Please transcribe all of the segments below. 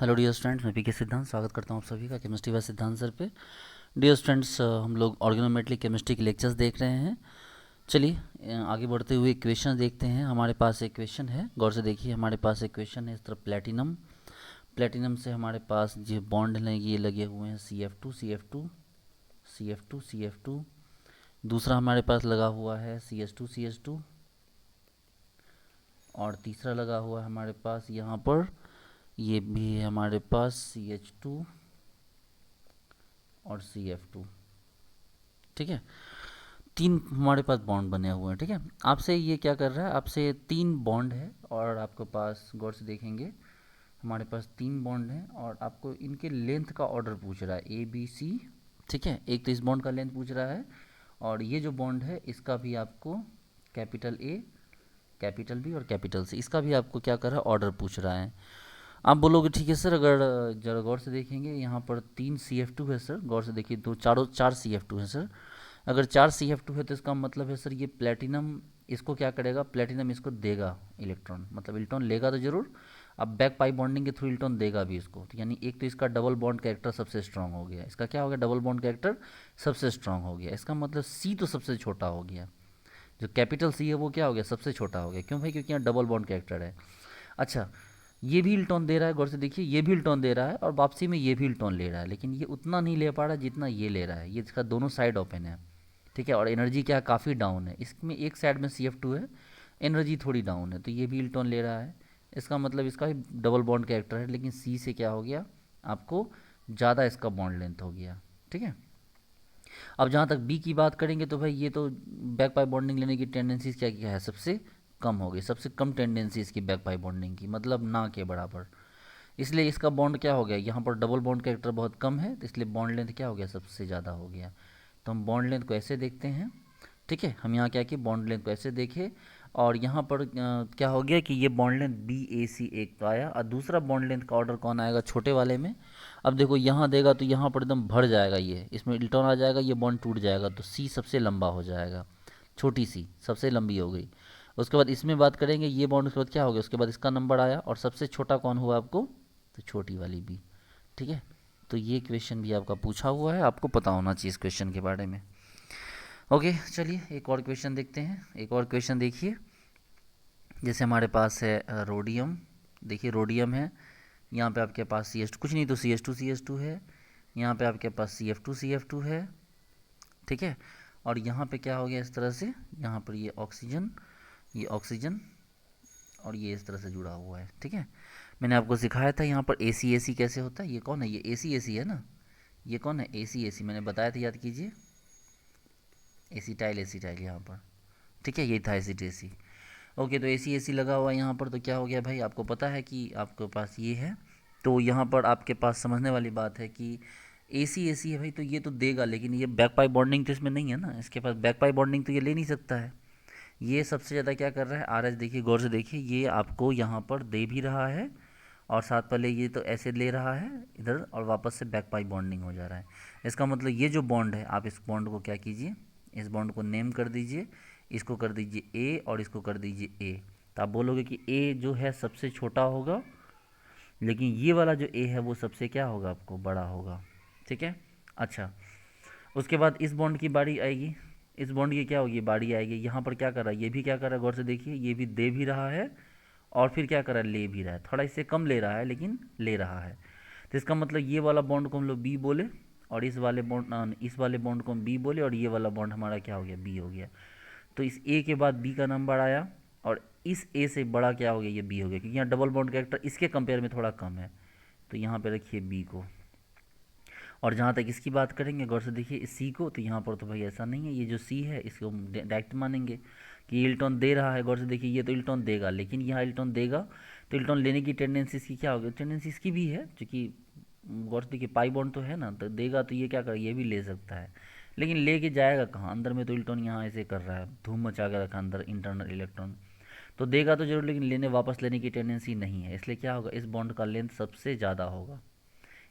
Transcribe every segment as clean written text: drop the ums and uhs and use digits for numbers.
Hello dear students, मैं पीके सिद्धांत स्वागत करता हूँ आप सभी का केमिस्ट्री बाय सिद्धांत सर पे। डियर स्टूडेंट्स, हम लोग ऑर्गेनोमेट्रिक केमिस्ट्री के लेक्चर्स देख रहे हैं। चलिए आगे बढ़ते हुए क्वेश्चन देखते हैं। हमारे पास एक क्वेश्चन है, गौर से देखिए। हमारे पास एक क्वेश्चन है इस तरफ प्लेटिनम। प्लेटिनम से हमारे पास जो बॉन्ड लगे ये लगे हुए हैं CF2 CF2 CF2 CF2। दूसरा हमारे पास लगा हुआ है CH2 CH2। और तीसरा लगा हुआ है हमारे पास यहाँ पर, ये भी है हमारे पास CH2 और CF2। ठीक है, तीन हमारे पास बॉन्ड बने हुए हैं। ठीक है, आपसे ये क्या कर रहा है, आपसे तीन बॉन्ड है और आपके पास गौर से देखेंगे हमारे पास तीन बॉन्ड हैं और आपको इनके लेंथ का ऑर्डर पूछ रहा है ABC। ठीक है, एक तो इस बॉन्ड का लेंथ पूछ रहा है और ये जो बॉन्ड है इसका भी आपको कैपिटल A, कैपिटल B और कैपिटल C, इसका भी आपको क्या कर रहा है, ऑर्डर पूछ रहा है। आप बोलोगे ठीक है सर, अगर जरा गौर से देखेंगे यहाँ पर तीन CF2 है सर, गौर से देखिए, दो चारों चार CF2 है सर। अगर चार CF2 है तो इसका मतलब है सर ये प्लेटिनम इसको क्या करेगा, प्लेटिनम इसको देगा इलेक्ट्रॉन, मतलब इलेक्ट्रॉन लेगा तो जरूर। अब बैक पाई बॉन्डिंग के थ्रू इलेक्ट्रॉन देगा भी इसको, तो यानी एक तो इसका डबल बॉन्ड कैरेक्टर सबसे स्ट्रांग हो गया। इसका क्या हो गया, डबल बॉन्ड कैरेक्टर सबसे स्ट्रांग हो गया। इसका मतलब C तो सबसे छोटा हो गया, जो कैपिटल C है वो क्या हो गया, सबसे छोटा हो गया। क्यों भाई, क्योंकि यहाँ डबल बॉन्ड कैरेक्टर है। अच्छा, ये भी इलेक्ट्रॉन दे रहा है, गौर से देखिए, ये भी इलेक्ट्रॉन दे रहा है और वापसी में ये भी इलेक्ट्रॉन ले रहा है, लेकिन ये उतना नहीं ले पा रहा जितना ये ले रहा है। ये इसका दोनों साइड ओपन है। ठीक है, और एनर्जी क्या काफ़ी डाउन है इसमें। एक साइड में CF2 है, एनर्जी थोड़ी डाउन है, तो ये भी इलेक्ट्रॉन ले रहा है। इसका मतलब इसका भी डबल बॉन्ड कैरेक्टर है, लेकिन C से क्या हो गया, आपको ज़्यादा इसका बॉन्ड लेंथ हो गया। ठीक है, अब जहाँ तक B की बात करेंगे तो भाई ये तो बैक पाई बॉन्डिंग लेने की टेंडेंसीज क्या क्या है, सबसे कम हो गई, सबसे कम टेंडेंसी इसकी बैक पाई बॉन्डिंग की, मतलब ना के बराबर। इसलिए इसका बॉन्ड क्या हो गया, यहाँ पर डबल बॉन्ड कैरेक्टर बहुत कम है, तो इसलिए बॉन्ड लेंथ क्या हो गया, सबसे ज़्यादा हो गया। तो हम बॉन्ड लेंथ को ऐसे देखते हैं। ठीक है, हम यहाँ क्या किए, बॉन्ड लेंथ को ऐसे देखे और यहाँ पर क्या हो गया कि ये बॉन्ड लेंथ BAC एक तो आया और दूसरा बॉन्ड लेंथ का ऑर्डर कौन आएगा, छोटे वाले में। अब देखो यहाँ देगा तो यहाँ पर एकदम भर जाएगा, ये इसमें इलेक्ट्रॉन आ जाएगा, ये बॉन्ड टूट जाएगा, तो C सबसे लंबा हो जाएगा, छोटी C सबसे लंबी हो गई। उसके बाद इसमें बात करेंगे, ये बॉन्ड उसके बाद क्या हो गया, उसके बाद इसका नंबर आया और सबसे छोटा कौन हुआ आपको, तो छोटी वाली B। ठीक है, तो ये क्वेश्चन भी आपका पूछा हुआ है, आपको पता होना चाहिए इस क्वेश्चन के बारे में। ओके, चलिए एक और क्वेश्चन देखते हैं। एक और क्वेश्चन देखिए, जैसे हमारे पास है रोडियम। देखिए रोडियम है, यहाँ पे आपके पास CH2 कुछ नहीं तो CH2 है, यहाँ पे आपके पास CF2 है। ठीक है, और यहाँ पे क्या हो गया इस तरह से, यहाँ पर ये ऑक्सीजन और ये इस तरह से जुड़ा हुआ है। ठीक है, मैंने आपको सिखाया था यहाँ पर AC कैसे होता है। ये कौन है, ये AC है ना, ये कौन है AC मैंने बताया था, याद कीजिए, एसिटाइल यहाँ पर। ठीक है, ये था एसिड। ओके, तो AC लगा हुआ है यहाँ पर, तो क्या हो गया भाई, आपको पता है कि आपके पास ये है, तो यहाँ पर आपके पास समझने वाली बात है कि AC है भाई, तो ये तो देगा, लेकिन ये बैक पाई बॉन्डिंग तो इसमें नहीं है ना, इसके पास बैक पाई बॉन्डिंग तो ये ले नहीं सकता है। ये सबसे ज़्यादा क्या कर रहा है, RH देखिए, गौर से देखिए, ये आपको यहाँ पर दे भी रहा है और साथ पहले ये तो ऐसे ले रहा है इधर और वापस से बैक पाई बॉन्डिंग हो जा रहा है। इसका मतलब ये जो बॉन्ड है, आप इस बॉन्ड को क्या कीजिए, इस बॉन्ड को नेम कर दीजिए, इसको कर दीजिए A और इसको कर दीजिए A। तो आप बोलोगे कि A जो है सबसे छोटा होगा, लेकिन ये वाला जो A है वो सबसे क्या होगा, आपको बड़ा होगा। ठीक है, अच्छा, उसके बाद इस बॉन्ड की बारी आएगी, इस बॉन्ड की क्या होगी, बारी आएगी। यहाँ पर क्या कर रहा है, ये भी क्या कर रहा है, गौर से देखिए, ये भी दे भी रहा है और फिर क्या कर रहा है, ले भी रहा है। थोड़ा इससे कम ले रहा है लेकिन ले रहा है। तो इसका मतलब ये वाला बॉन्ड को हम लोग B बोले और इस वाले बॉन्ड को हम B बोले और ये वाला बॉन्ड हमारा क्या हो गया, B हो गया। तो इस A के बाद B का नंबर आया और इस A से बड़ा क्या हो गया, ये B हो गया, क्योंकि यहाँ डबल बॉन्ड कैरेक्टर इसके कंपेयर में थोड़ा कम है। तो यहाँ पे रखिए B को। और जहाँ तक इसकी बात करेंगे, गौर से देखिए इस C को, तो यहाँ पर तो भाई ऐसा नहीं है, ये जो C है इसको हम डायरेक्ट मानेंगे कि इलेक्ट्रॉन दे रहा है। गौर से देखिए, ये तो इलेक्ट्रॉन देगा, लेकिन यहाँ इलेक्ट्रॉन देगा तो इलेक्ट्रॉन लेने की टेंडेंसी इसकी क्या होगी, टेंडेंसी इसकी भी है, क्योंकि गौर से देखिए पाई बॉन्ड तो है ना, तो देगा तो ये क्या कर, ये भी ले सकता है, लेकिन लेके जाएगा कहाँ, अंदर में तो इलेक्ट्रॉन यहाँ ऐसे कर रहा है, धूम मचा के रखा अंदर इंटरनल इलेक्ट्रॉन। तो देगा तो जरूर, लेकिन लेने वापस लेने की टेंडेंसी नहीं है, इसलिए क्या होगा, इस बॉन्ड का लेंथ सबसे ज़्यादा होगा।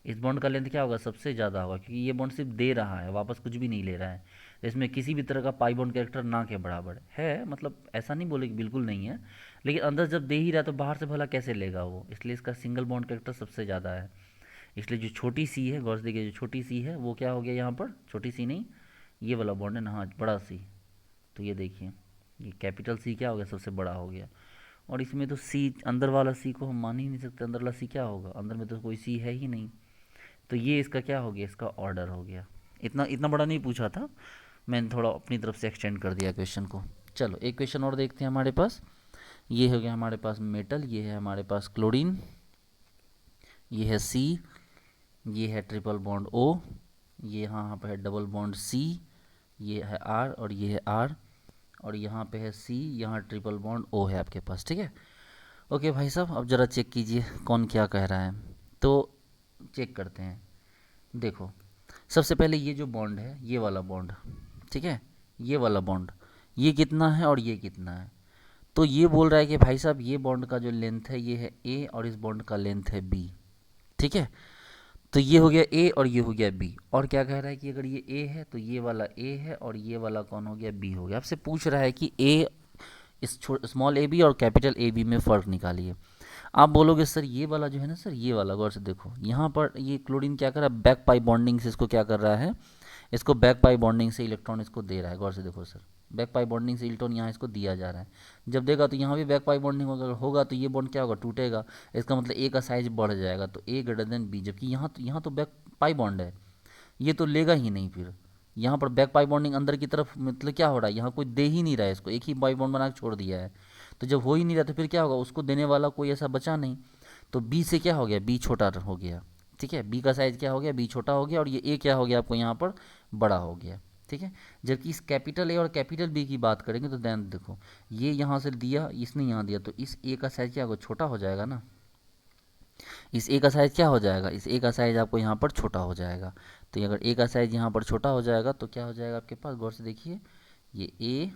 इस बॉन्ड का लेंथ क्या होगा, सबसे ज़्यादा होगा, क्योंकि ये बॉन्ड सिर्फ दे रहा है, वापस कुछ भी नहीं ले रहा है। इसमें किसी भी तरह का पाई बॉन्ड कैरेक्टर ना के बराबर है, मतलब ऐसा नहीं बोले कि बिल्कुल नहीं है, लेकिन अंदर जब दे ही रहा है तो बाहर से भला कैसे लेगा वो, इसलिए इसका सिंगल बॉन्ड कैरेक्टर सबसे ज़्यादा है। इसलिए जो छोटी सी है, गौर से देखिए, जो छोटी सी है वो क्या हो गया यहाँ पर, छोटी सी नहीं, ये वाला बॉन्ड है ना, हाँ बड़ा सी। तो ये देखिए, ये कैपिटल सी क्या हो गया, सबसे बड़ा हो गया। और इसमें तो सी, अंदर वाला सी को हम मान ही नहीं सकते, अंदर वाला सी क्या होगा, अंदर में तो कोई सी है ही नहीं। तो ये इसका क्या हो गया, इसका ऑर्डर हो गया। इतना इतना बड़ा नहीं पूछा था, मैंने थोड़ा अपनी तरफ से एक्सटेंड कर दिया क्वेश्चन को। चलो एक क्वेश्चन और देखते हैं हमारे पास। ये हो गया हमारे पास मेटल, ये है हमारे पास क्लोरीन, ये है सी, ये है ट्रिपल बॉन्ड ओ, ये यहाँ पे है डबल बॉन्ड सी, ये है आर और ये है आर, और यहाँ पे है सी, यहाँ ट्रिपल बॉन्ड ओ है आपके पास, ठीक है। ओके भाई साहब, अब ज़रा चेक कीजिए कौन क्या कह रहा है। तो चेक करते हैं। देखो, सबसे पहले ये जो बॉन्ड है, ये वाला बॉन्ड, ठीक है, ये वाला बॉन्ड, ये कितना है और ये कितना है। तो ये बोल रहा है कि भाई साहब ये बॉन्ड का जो लेंथ है ये है ए और इस बॉन्ड का लेंथ है बी, ठीक है। तो ये हो गया ए और ये हो गया बी। और क्या कह रहा है कि अगर ये ए है तो ये वाला ए है और ये वाला कौन हो गया, बी हो गया। आपसे पूछ रहा है कि ए, इस स्मॉल ए बी और कैपिटल ए बी में फ़र्क निकालिए। आप बोलोगे सर ये वाला जो है ना सर, ये वाला गौर से देखो, यहाँ पर ये क्लोरीन क्या कर रहा है, बैक पाई बॉन्डिंग से इसको क्या कर रहा है, इसको बैक पाई बॉन्डिंग से इलेक्ट्रॉन इसको दे रहा है। गौर से देखो सर, बैक पाई बॉन्डिंग से इलेक्ट्रॉन यहाँ इसको दिया जा रहा है। जब देगा तो यहाँ भी बैक पाई बॉन्डिंग होगा तो ये बॉन्ड क्या होगा, टूटेगा। इसका मतलब ए का साइज बढ़ जाएगा, तो ए ग्रेटर देन बी। जबकि यहाँ तो बैक पाई बॉन्ड है, ये तो लेगा ही नहीं। फिर यहाँ पर बैक पाई बॉन्डिंग अंदर की तरफ, मतलब क्या हो रहा है, यहाँ कोई दे ही नहीं रहा है इसको, एक ही पाई बॉन्ड बना के छोड़ दिया है। तो जब हो ही नहीं रहा तो फिर क्या होगा, उसको देने वाला कोई ऐसा बचा नहीं। तो बी से क्या हो गया, बी छोटा हो गया, ठीक है। बी का साइज़ क्या हो गया, बी छोटा हो गया, और ये ए क्या हो गया आपको यहाँ पर, बड़ा हो गया, ठीक है। जबकि इस कैपिटल ए और कैपिटल बी की बात करेंगे तो ध्यान देखो, ये यहाँ से दिया, इसने यहाँ दिया, तो इस ए का साइज़ क्या होगा, छोटा हो जाएगा ना। इस ए का साइज़ क्या हो जाएगा, इस ए का साइज़ आपको यहाँ पर छोटा हो जाएगा। तो अगर ए का साइज़ यहाँ पर छोटा हो जाएगा तो क्या हो जाएगा आपके पास, गौर से देखिए, ये ए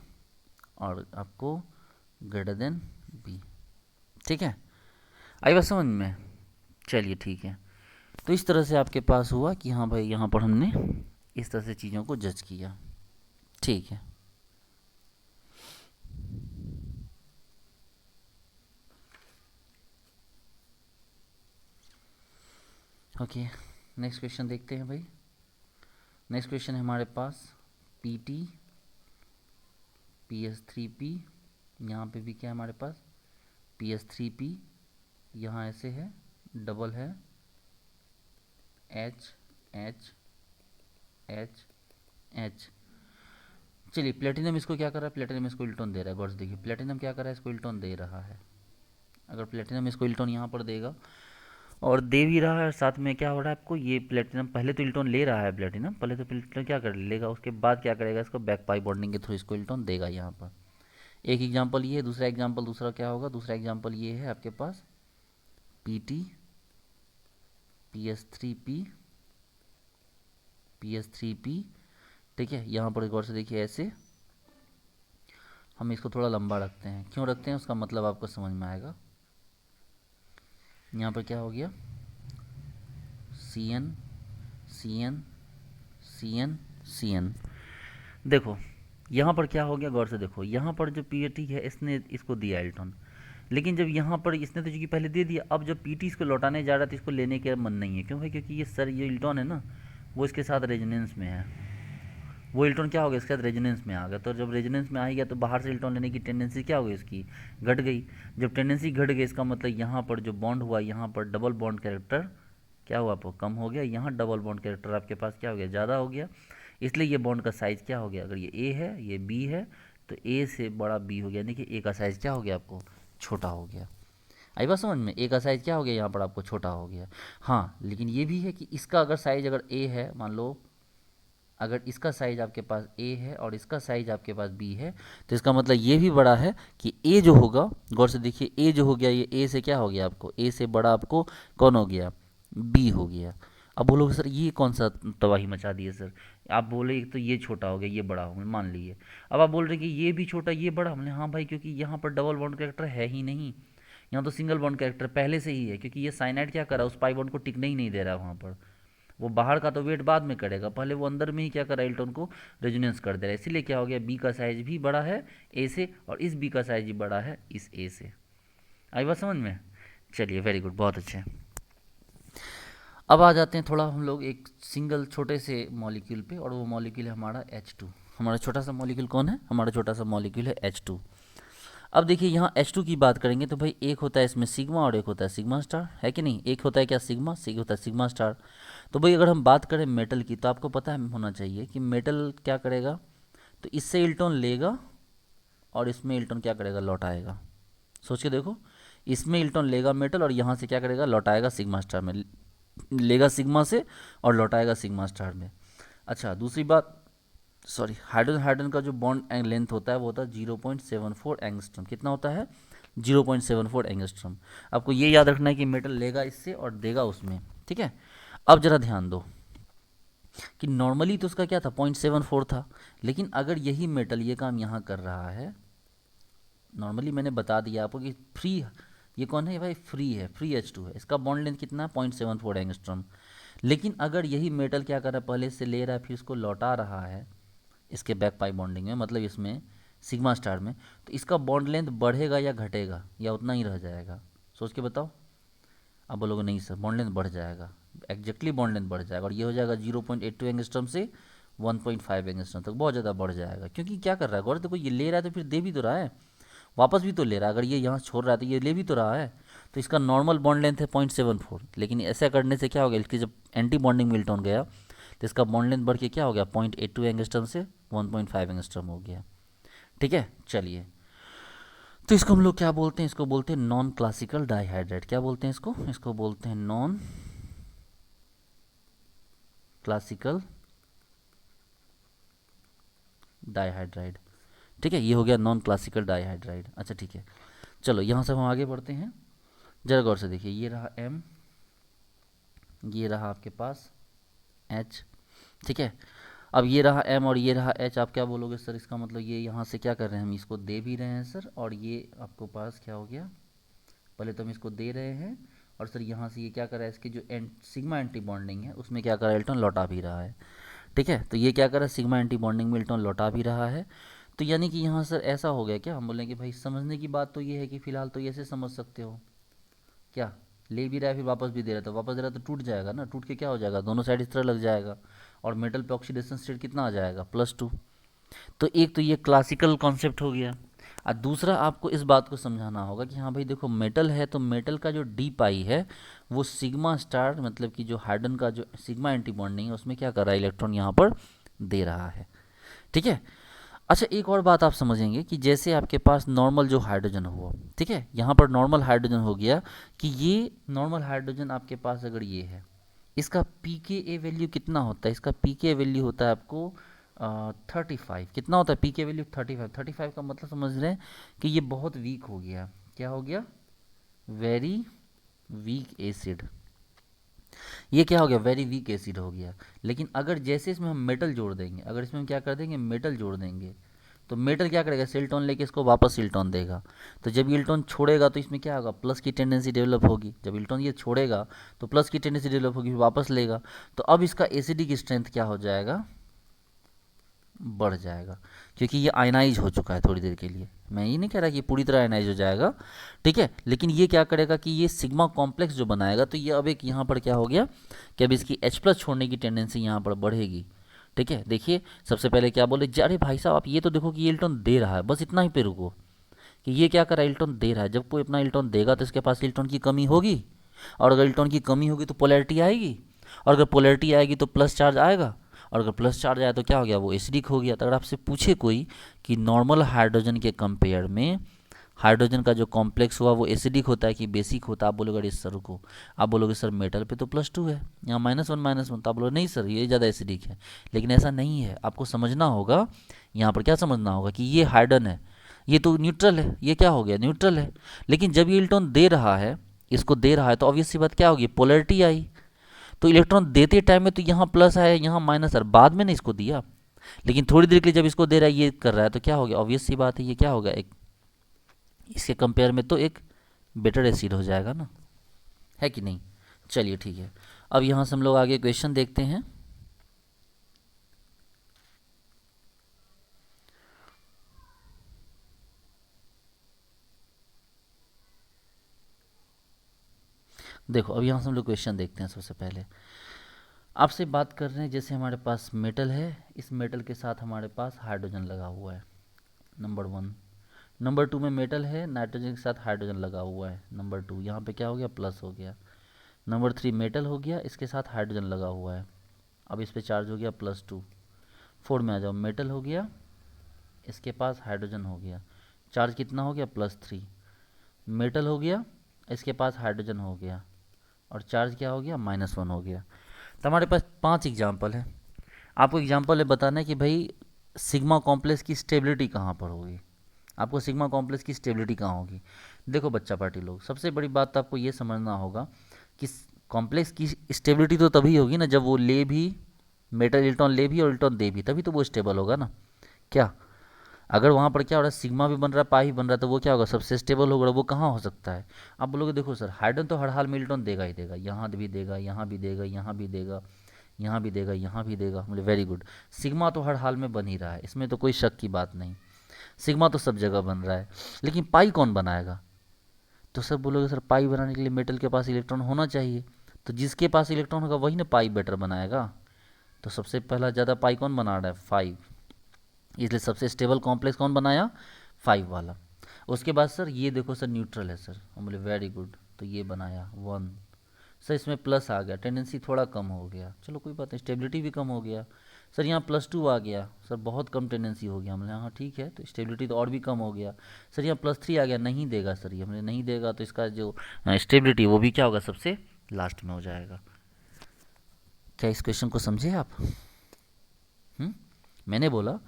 और आपको ग्रेटर देन बी, ठीक है। आई बात समझ में। चलिए ठीक है। तो इस तरह से आपके पास हुआ कि हाँ भाई, यहाँ पर हमने इस तरह से चीज़ों को जज किया, ठीक है। ओके, नेक्स्ट क्वेश्चन देखते हैं भाई। नेक्स्ट क्वेश्चन है हमारे पास P T P S three P, यहाँ पर भी क्या है हमारे पास, पी एस थ्री पी, यहाँ ऐसे है, डबल है, एच एच एच एच। चलिए, प्लेटिनम इसको क्या कर रहा है, प्लेटिनम इसको इलेक्ट्रॉन दे रहा है। गौर से देखिए, प्लेटिनम क्या कर रहा है, इसको इलेक्ट्रॉन दे रहा है। अगर प्लेटिनम इसको इलेक्ट्रॉन यहाँ पर देगा, और दे भी रहा है, साथ में क्या हो रहा है आपको, ये प्लेटिनम पहले तो इलेक्ट्रॉन ले रहा है, प्लेटिनम पहले तो प्लेटिनम क्या कर लेगा, उसके बाद क्या करेगा, इसको बैक पाई बॉन्डिंग के थ्रू इसको इलेक्ट्रॉन देगा यहाँ पर। एक एग्जांपल ये है, दूसरा एग्जांपल, दूसरा क्या होगा, दूसरा एग्जांपल ये है आपके पास P T P S three P P S three P, ठीक है। यहाँ पर गौर से देखिए, ऐसे हम इसको थोड़ा लंबा रखते हैं, क्यों रखते हैं उसका मतलब आपको समझ में आएगा। यहाँ पर क्या हो गया, C N C N C N C N. देखो यहाँ पर क्या हो गया, गौर से देखो, यहाँ पर जो पी टी है इसने इसको दिया इलेक्ट्रॉन, लेकिन जब यहाँ पर इसने तो चूंकि पहले दे दिया, अब जब पी टी इसको लौटाने जा रहा था, इसको लेने का मन नहीं है। क्यों भाई, क्योंकि ये सर, ये इलेक्ट्रॉन है ना, वो इसके साथ रेजोनेंस में है। वो इलेक्ट्रॉन क्या हो गया, इसके साथ रेजोनेंस में आ गया। तो जब रेजोनेंस में आ गया तो बाहर से इलेक्ट्रॉन लेने की टेंडेंसी क्या हो गई, इसकी घट गई। जब टेंडेंसी घट गई, इसका मतलब यहाँ पर जो बॉन्ड हुआ, यहाँ पर डबल बॉन्ड कैरेक्टर क्या हुआ, आपको कम हो गया। यहाँ डबल बॉन्ड कैरेक्टर आपके पास क्या हो गया, ज़्यादा हो गया। इसलिए ये बॉन्ड का साइज़ क्या हो गया, अगर ये ए है, ये बी है, तो ए से बड़ा बी हो गया, यानी कि ए का साइज़ क्या हो गया, आपको छोटा हो गया। आई बात समझ में, ए का साइज़ क्या हो गया, यहाँ पर आपको छोटा हो गया। हाँ, लेकिन ये भी है कि इसका अगर साइज़ अगर ए है, मान लो अगर इसका साइज़ आपके पास ए है और इसका साइज़ आपके पास बी है, तो इसका मतलब ये भी बड़ा है कि ए जो होगा, गौर से देखिए, ए जो हो गया, ये ए से क्या हो गया, आपको ए से बड़ा आपको कौन हो गया, बी हो गया। अब बोलोगे सर ये कौन सा तबाही मचा दी है सर, आप बोले एक तो ये छोटा हो गया, ये बड़ा हो गया, मान लीजिए। अब आप बोल रहे हैं कि ये भी छोटा, ये बड़ा, हमने हाँ भाई, क्योंकि यहाँ पर डबल बॉन्ड कैरेक्टर है ही नहीं। यहाँ तो सिंगल बॉन्ड कैरेक्टर पहले से ही है, क्योंकि ये साइनाइड क्या कर रहा है, उस पाई बॉन्ड को टिकने ही नहीं दे रहा है वहाँ पर। वो बाहर का तो वेट बाद में करेगा, पहले वो अंदर में ही क्या कर रहा है, इलेक्ट्रॉन को रेजोनेंस कर दे रहा है। इसीलिए क्या हो गया, बी का साइज भी बड़ा है ए से, और इस बी का साइज भी बड़ा है इस ए से। आई बात समझ में? चलिए वेरी गुड, बहुत अच्छे। अब आ जाते हैं थोड़ा हम लोग एक सिंगल छोटे से मॉलिक्यूल पे, और वो मॉलिक्यूल है हमारा H2। हमारा छोटा सा मॉलिक्यूल कौन है? हमारा छोटा सा मॉलिक्यूल है H2। अब देखिए यहाँ H2 की बात करेंगे तो भाई एक होता है इसमें सिग्मा और एक होता है सिग्मा स्टार, है कि नहीं? एक होता है क्या, सिग्मा, होता है सिग्मा स्टार। तो भाई अगर हम बात करें मेटल की, तो आपको पता है होना चाहिए कि मेटल क्या करेगा, तो इससे इलेक्ट्रॉन लेगा और इसमें इलेक्ट्रॉन क्या करेगा, लौटाएगा। सोच के देखो, इसमें इलेक्ट्रॉन लेगा मेटल और यहाँ से क्या करेगा, लौटाएगा सिग्मा स्टार में, लेगा सिग्मा से और लौटाएगा सिग्मा स्टार में। अच्छा दूसरी बात, सॉरी, हाइड्रोजन हाइड्रोजन का जो बॉन्ड लेंथ होता है वो होता है 0.74 एंगस्ट्रम। कितना होता है? 0.74 एंगस्ट्रम। आपको ये याद रखना है कि मेटल लेगा इससे और देगा उसमें, ठीक है। अब जरा ध्यान दो कि नॉर्मली तो उसका क्या था, 0.74 था, लेकिन अगर यही मेटल ये काम यहाँ कर रहा है, नॉर्मली मैंने बता दिया आपको कि फ्री, ये कौन है भाई, फ्री है, फ्री H2 है, इसका बॉन्ड लेंथ कितना है, 0.74 एंगस्ट्रम। लेकिन अगर यही मेटल क्या कर रहा है, पहले से ले रहा है फिर इसको लौटा रहा है इसके बैक पाई बॉन्डिंग में, मतलब इसमें सिग्मा स्टार में, तो इसका बॉन्ड लेंथ बढ़ेगा या घटेगा, या उतना ही रह जाएगा? सोच के बताओ। आप बोलोगे नहीं सर बॉन्ड लेंथ बढ़ जाएगा, एग्जैक्टली बॉन्ड लेंथ बढ़ जाएगा, और ये हो जाएगा 0.82 एंगस्ट्रम से 1.5 एंगस्ट्रम तक, बहुत ज़्यादा बढ़ जाएगा। क्योंकि क्या कर रहा है गौर, देखो ये ले रहा है तो फिर दे भी तो रहा है, वापस भी तो ले रहा है। अगर ये यहाँ छोड़ रहा है तो ये ले भी तो रहा है। तो इसका नॉर्मल बॉन्ड लेंथ है 0.74, लेकिन ऐसा करने से क्या हो गया, इसकी जब एंटी बॉन्डिंग में इलेक्ट्रॉन गया तो इसका बॉन्ड लेंथ बढ़ के क्या हो गया, 0.82 एंगस्ट्रम से 1.5 एंगस्ट्रम हो गया, ठीक है। चलिए, तो इसको हम लोग क्या बोलते हैं, इसको बोलते हैं नॉन क्लासिकल डाइहाइड्राइड। क्या बोलते हैं इसको? इसको बोलते हैं नॉन क्लासिकल डाइहाइड्राइड, ठीक है। ये हो गया नॉन क्लासिकल डाइहाइड्राइड। अच्छा ठीक है, चलो यहाँ से हम आगे बढ़ते हैं। जरा गौर से देखिए, ये रहा M, ये रहा आपके पास H, ठीक है। अब ये रहा M और ये रहा H। आप क्या बोलोगे सर, इसका मतलब ये यहाँ से क्या कर रहे हैं, हम इसको दे भी रहे हैं सर, और ये आपको पास क्या हो गया, पहले तो हम इसको दे रहे हैं, और सर यहाँ से ये क्या कर रहा है, इसके जो सिग्मा एंटी बॉन्डिंग है उसमें क्या कर रहा है, इलेक्ट्रॉन लौटा भी रहा है, ठीक है। तो ये क्या कर रहा है, सिग्मा एंटी बॉन्डिंग में इलेक्ट्रॉन लौटा भी रहा है। तो यानी कि यहाँ सर ऐसा हो गया क्या, हम बोलेंगे भाई समझने की बात तो ये है कि फ़िलहाल तो ये ऐसे समझ सकते हो, क्या ले भी रहा है फिर वापस भी दे रहा है, तो वापस दे रहा है तो टूट जाएगा ना, टूट के क्या हो जाएगा, दोनों साइड इस तरह लग जाएगा, और मेटल पे ऑक्सीडेशन स्टेट कितना आ जाएगा, +2। तो एक तो ये क्लासिकल कॉन्सेप्ट हो गया। और दूसरा आपको इस बात को समझाना होगा कि हाँ भाई देखो मेटल है, तो मेटल का जो डी पाई है वो सिग्मा स्टार, मतलब कि जो हाइड्रोजन का जो सिग्मा एंटी बॉन्डिंग है उसमें क्या कर रहा है, इलेक्ट्रॉन यहाँ पर दे रहा है, ठीक है। अच्छा एक और बात आप समझेंगे कि जैसे आपके पास नॉर्मल जो हाइड्रोजन हुआ, ठीक है, यहाँ पर नॉर्मल हाइड्रोजन हो गया, कि ये नॉर्मल हाइड्रोजन आपके पास अगर ये है, इसका pKa वैल्यू कितना होता है, इसका pKa वैल्यू होता है आपको 35। कितना होता है pKa वैल्यू, 35। 35 का मतलब समझ रहे हैं कि ये बहुत वीक हो गया, क्या हो गया, वेरी वीक एसिड। ये क्या हो गया, वेरी वीक एसिड हो गया। लेकिन अगर जैसे इसमें हम मेटल जोड़ देंगे, अगर इसमें हम क्या कर देंगे, मेटल जोड़ देंगे, तो मेटल क्या करेगा, सिल्टॉन लेके इसको वापस सिल्टॉन देगा। तो जब ये इलेक्ट्रॉन छोड़ेगा तो इसमें क्या होगा, प्लस की टेंडेंसी डेवलप होगी। जब इलेक्ट्रॉन ये छोड़ेगा तो प्लस की टेंडेंसी डेवलप होगी, फिर वापस लेगा, तो अब इसका एसिडिक स्ट्रेंथ क्या हो जाएगा, बढ़ जाएगा, क्योंकि ये आयनाइज हो चुका है थोड़ी देर के लिए। मैं ये नहीं कह रहा कि पूरी तरह आयनाइज हो जाएगा, ठीक है, लेकिन ये क्या करेगा कि ये सिग्मा कॉम्प्लेक्स जो बनाएगा, तो ये अब एक यहाँ पर क्या हो गया कि अब इसकी H+ छोड़ने की टेंडेंसी यहाँ पर बढ़ेगी, ठीक है। देखिए सबसे पहले क्या बोले, अरे भाई साहब आप ये तो देखो कि ये इलेक्ट्रॉन दे रहा है, बस इतना ही पे रुको कि ये क्या कर रहा है, इलेक्ट्रॉन दे रहा है। जब कोई अपना इलेक्ट्रॉन देगा तो इसके पास इलेक्ट्रॉन की कमी होगी, और अगर इलेक्ट्रॉन की कमी होगी तो पोलैरिटी आएगी, और अगर पोलैरिटी आएगी तो प्लस चार्ज आएगा, और अगर प्लस चार्ज आया तो क्या हो गया, वो एसिडिक हो गया। तो अगर आपसे पूछे कोई कि नॉर्मल हाइड्रोजन के कंपेयर में हाइड्रोजन का जो कॉम्प्लेक्स हुआ वो एसिडिक होता है कि बेसिक होता है, आप बोलोगे अरे सर को, आप बोलोगे सर मेटल पे तो +2 है, यहाँ -1 तो आप बोलोगे नहीं सर ये ज़्यादा एसिडिक है। लेकिन ऐसा नहीं है, आपको समझना होगा, यहाँ पर क्या समझना होगा कि ये हाइड्रोजन है, ये तो न्यूट्रल है, ये क्या हो गया, न्यूट्रल है। लेकिन जब ये इलेक्ट्रॉन दे रहा है, इसको दे रहा है, तो ऑब्वियस सी बात क्या होगी, पोलैरिटी आई। तो इलेक्ट्रॉन देते टाइम में तो यहाँ प्लस आया, यहाँ माइनस, और बाद में ने इसको दिया, लेकिन थोड़ी देर के लिए जब इसको दे रहा है, ये कर रहा है, तो क्या हो गया, ऑब्वियस सी बात है, ये क्या होगा, एक इसके कंपेयर में तो एक बेटर एसिड हो जाएगा ना, है कि नहीं। चलिए ठीक है, अब यहाँ से हम लोग आगे क्वेश्चन देखते हैं। देखो अब यहाँ से हम लोग क्वेश्चन देखते हैं। सबसे पहले आपसे बात कर रहे हैं, जैसे हमारे पास मेटल है, इस मेटल के साथ हमारे पास हाइड्रोजन लगा हुआ है, नंबर वन। नंबर टू में मेटल है, नाइट्रोजन के साथ हाइड्रोजन लगा हुआ है, नंबर टू। यहाँ पे क्या हो गया, प्लस हो गया। नंबर थ्री मेटल हो गया, इसके साथ हाइड्रोजन लगा हुआ है, अब इस पे चार्ज हो गया +2। फोर में आ जाओ, मेटल हो गया, इसके पास हाइड्रोजन हो गया, चार्ज कितना हो गया, +3। मेटल हो गया, इसके पास हाइड्रोजन हो गया, और चार्ज क्या हो गया, -1 हो गया। तो हमारे पास 5 एग्जाम्पल है। आपको एग्जाम्पल है बताना है कि भाई सिग्मा कॉम्प्लेक्स की स्टेबिलिटी कहाँ पर होगी, आपको सिग्मा कॉम्प्लेक्स की स्टेबिलिटी कहाँ होगी। देखो बच्चा पार्टी लोग, सबसे बड़ी बात तो आपको ये समझना होगा कि कॉम्प्लेक्स की स्टेबिलिटी तो तभी होगी ना जब वो ले भी, मेटल इलेक्ट्रॉन ले भी और इलेक्ट्रॉन दे भी, तभी तो वो स्टेबल होगा ना। क्या अगर वहाँ पर क्या हो रहा है, सिग्मा भी बन रहा है, पाई भी बन रहा है, तो वो क्या होगा, सबसे स्टेबल होगा। वो कहाँ हो सकता है। आप बोलोगे देखो सर हाइड्रोजन तो हर हाल में इलेक्ट्रॉन देगा ही देगा, यहाँ भी देगा, यहाँ भी देगा, यहाँ भी देगा, यहाँ भी देगा, यहाँ भी देगा, मतलब वेरी गुड। सिग्मा तो हर हाल में बन ही रहा है, इसमें तो कोई शक की बात नहीं, सिग्मा तो सब जगह बन रहा है। लेकिन पाई कौन बनाएगा। तो सब बोलोगे सर पाई बनाने के लिए मेटल के पास इलेक्ट्रॉन होना चाहिए, तो जिसके पास इलेक्ट्रॉन होगा वही ना पाई बेटर बनाएगा। तो सबसे पहला ज़्यादा पाई कौन बना रहा है, 5, इसलिए सबसे स्टेबल कॉम्प्लेक्स कौन बनाया, 5 वाला। उसके बाद सर ये देखो सर न्यूट्रल है सर, हम बोले वेरी गुड, तो ये बनाया 1। सर इसमें प्लस आ गया, टेंडेंसी थोड़ा कम हो गया, चलो कोई बात नहीं, स्टेबिलिटी भी कम हो गया। सर यहाँ +2 आ गया, सर बहुत कम टेंडेंसी हो गया, हमने हाँ ठीक है, तो स्टेबिलिटी तो और भी कम हो गया। सर यहाँ +3 आ गया, नहीं देगा सर, ये हमने नहीं देगा, तो इसका जो स्टेबिलिटी वो भी क्या होगा, सबसे लास्ट में हो जाएगा। क्या इस क्वेश्चन को समझे आप। हम्म? मैंने बोला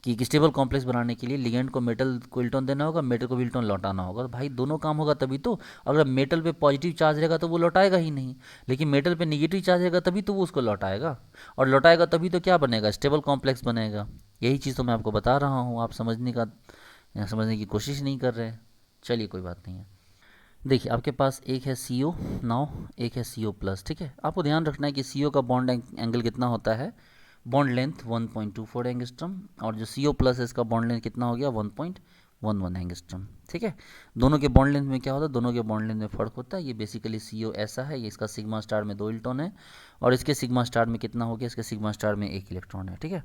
कि एक स्टेबल कॉम्प्लेक्स बनाने के लिए लिगेंड को मेटल को इलेक्ट्रॉन देना होगा, मेटल को भी इलेक्ट्रॉन लौटाना होगा, तो भाई दोनों काम होगा तभी तो। अगर मेटल पे पॉजिटिव चार्ज रहेगा तो वो लौटाएगा ही नहीं, लेकिन मेटल पे नेगेटिव चार्ज रहेगा तभी तो वो उसको लौटाएगा, और लौटाएगा तभी तो क्या बनेगा, स्टेबल कॉम्प्लेक्स बनेगा। यही चीज़ तो मैं आपको बता रहा हूँ, आप समझने की कोशिश नहीं कर रहे हैं। चलिए कोई बात नहीं है। देखिए आपके पास एक है CO नाउ, एक है CO+, ठीक है। आपको ध्यान रखना है कि CO का बॉन्ड एंगल कितना होता है, बॉन्ड लेंथ 1.24 एंगस्ट्रम, और जो CO+ है इसका बॉन्ड लेंथ कितना हो गया, 1.11 एंगस्ट्रम, ठीक है। दोनों के बॉन्ड लेंथ में क्या होता है, दोनों के बॉन्ड लेंथ में फ़र्क होता है। ये बेसिकली CO ऐसा है, ये इसका सिग्मा स्टार में 2 इलेक्ट्रॉन है, और इसके सिग्मा स्टार में कितना हो गया, इसके सिग्मा स्टार में 1 इलेक्ट्रॉन है, ठीक है।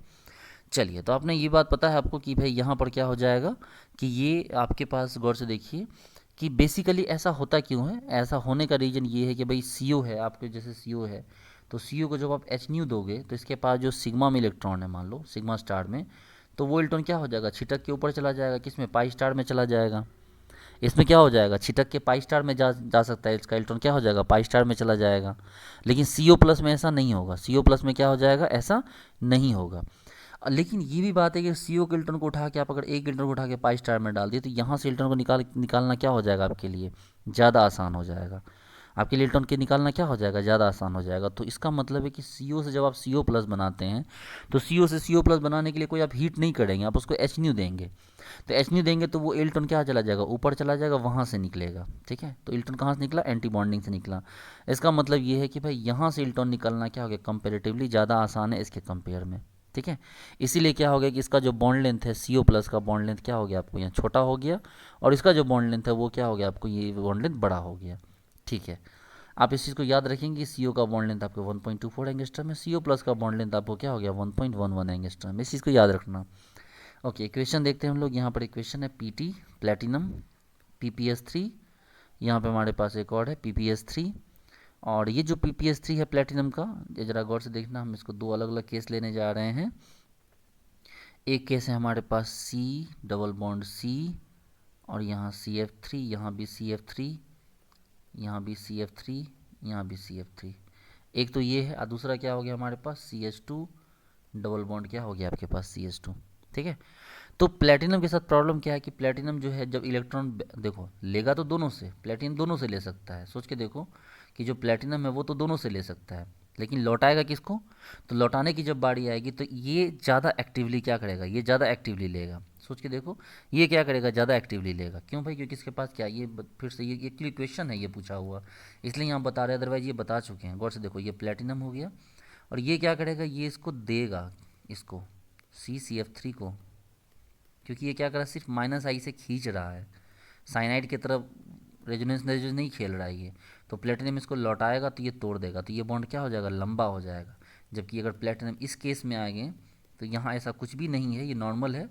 चलिए, तो आपने ये बात पता है आपको कि भाई यहाँ पर क्या हो जाएगा कि ये आपके पास, गौर से देखिए कि बेसिकली ऐसा होता क्यों है। ऐसा होने का रीज़न ये है कि भाई CO है आपके, जैसे CO है, तो CO को जब आप H दोगे तो इसके पास जो सिग्मा में इलेक्ट्रॉन है, मान लो सिग्मा स्टार में, तो वो इलेक्ट्रॉन क्या हो जाएगा, छिटक के ऊपर चला जाएगा, किस में, पाई स्टार में चला जाएगा। इसमें क्या हो जाएगा, छिटक के पाई स्टार में जा सकता है, इसका इलेक्ट्रॉन क्या हो जाएगा, पाई स्टार में चला जाएगा। लेकिन CO+ में ऐसा नहीं होगा, CO+ में क्या हो जाएगा, ऐसा नहीं होगा। लेकिन ये भी बात है कि CO के इलेक्ट्रॉन को उठा के आप अगर एक इलेक्ट्रॉन को उठा के पाई स्टार में डाल दिए, तो यहाँ से इलेक्ट्रॉन को निकालना क्या हो जाएगा आपके लिए, ज़्यादा आसान हो जाएगा। आपके लिए इलेक्ट्रॉन के निकालना क्या हो जाएगा, ज़्यादा आसान हो जाएगा। तो इसका मतलब है कि CO से जब आप CO+ बनाते हैं, तो CO से CO+ बनाने के लिए कोई आप हीट नहीं करेंगे, आप उसको H देंगे। तो H देंगे तो वो इलेक्ट्रॉन क्या चला जाएगा, ऊपर चला जाएगा, वहाँ से निकलेगा, ठीक है। तो इलेक्ट्रॉन कहाँ से निकला, एंटी बॉन्डिंग से निकला। इसका मतलब ये है कि भाई यहाँ से इलेक्ट्रॉन निकलना क्या हो गया, कंपेरेटिवली ज़्यादा आसान है इसके कंपेयर में, ठीक है। इसीलिए क्या हो गया कि इसका जो बॉन्ड लेंथ है CO+ का बॉन्ड लेंथ क्या हो गया आपको, यहाँ छोटा हो गया, और इसका जो बॉन्ड लेंथ है वो क्या हो गया आपको, ये बॉन्ड लेंथ बड़ा हो गया, ठीक है। आप इस चीज़ को याद रखेंगे, CO का बॉन्ड लेंथ आपको 1.24 एंगस्ट्रम है, CO+ का बॉन्ड लेंथ आपको क्या हो गया, 1.11 एंगस्ट्रम, इस चीज़ को याद रखना। ओके, इक्वेशन देखते हैं हम लोग। यहाँ पर इक्वेशन है PT प्लेटिनम PPS3, यहाँ पे हमारे पास एक और है PPS3, और ये जो PPS3 है प्लेटिनम का, ये ज़रा गौर से देखना, हम इसको दो अलग अलग केस लेने जा रहे हैं। एक केस है हमारे पास C डबल बॉन्ड C, और यहाँ CF3, यहाँ भी CF3, यहाँ भी CF3, यहाँ भी CF3। एक तो ये है, और दूसरा क्या हो गया हमारे पास CH2 डबल बॉन्ड, क्या हो गया आपके पास CH2, ठीक है। तो प्लेटिनम के साथ प्रॉब्लम क्या है कि प्लेटिनम जो है जब इलेक्ट्रॉन, देखो लेगा तो दोनों से, प्लेटिनम दोनों से ले सकता है, सोच के देखो कि जो प्लेटिनम है वो तो दोनों से ले सकता है, लेकिन लौटाएगा किसको। तो लौटाने की जब बारी आएगी तो ये ज़्यादा एक्टिवली क्या करेगा, ये ज़्यादा एक्टिवली लेगा। सोच के देखो, ये क्या करेगा, ज़्यादा एक्टिवली लेगा। क्यों भाई? क्योंकि इसके पास क्या, ये फिर से ये क्वेश्चन है, ये पूछा हुआ, इसलिए यहाँ बता रहे हैं, अदरवाइज ये बता चुके हैं। गौर से देखो, ये प्लेटिनम हो गया, और ये क्या करेगा, ये इसको देगा, इसको CCF3 को, क्योंकि ये क्या कर रहा है, सिर्फ -I से खींच रहा है, साइनाइड की तरफ रेजोनेंस नहीं खेल रहा है ये। तो प्लेटिनम इसको लौटाएगा तो ये तोड़ देगा, तो ये बॉन्ड क्या हो जाएगा, लंबा हो जाएगा। जबकि अगर प्लेटिनम इस केस में आ गए तो यहाँ ऐसा कुछ भी नहीं है, ये नॉर्मल है,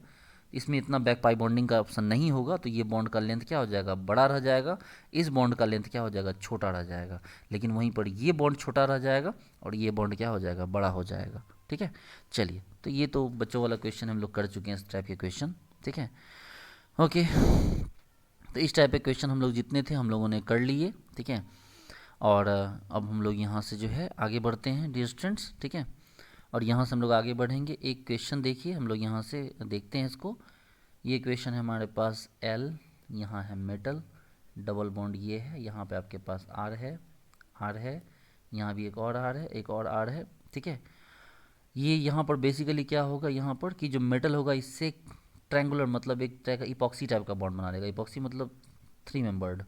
इसमें इतना बैक पाई बॉन्डिंग का ऑप्शन नहीं होगा, तो ये बॉन्ड का लेंथ क्या हो जाएगा, बड़ा रह जाएगा, इस बॉन्ड का लेंथ क्या हो जाएगा, छोटा रह जाएगा। लेकिन वहीं पर ये बॉन्ड छोटा रह जाएगा और ये बॉन्ड क्या हो जाएगा, बड़ा हो जाएगा। ठीक है, चलिए, तो ये तो बच्चों वाला क्वेश्चन हम लोग कर चुके हैं, इस टाइप के क्वेश्चन। ठीक है, ओके, तो इस टाइप के क्वेश्चन हम लोग जितने थे हम लोगों ने कर लिए। ठीक है, और अब हम लोग यहाँ से जो है आगे बढ़ते हैं डियर स्टूडेंट्स। ठीक है, और यहाँ से हम लोग आगे बढ़ेंगे। एक क्वेश्चन देखिए, हम लोग यहाँ से देखते हैं इसको। ये क्वेश्चन है हमारे पास L, यहाँ है मेटल, डबल बॉन्ड ये है, यहाँ पे आपके पास R है, यहाँ भी एक और R है, एक और R है। ठीक है, ये यहाँ पर बेसिकली क्या होगा, यहाँ पर कि जो मेटल होगा इससे ट्रायंगुलर, मतलब एक तरह का इपॉक्सी टाइप का बॉन्ड बना देगा। इपॉक्सी मतलब 3 मेंबर्ड,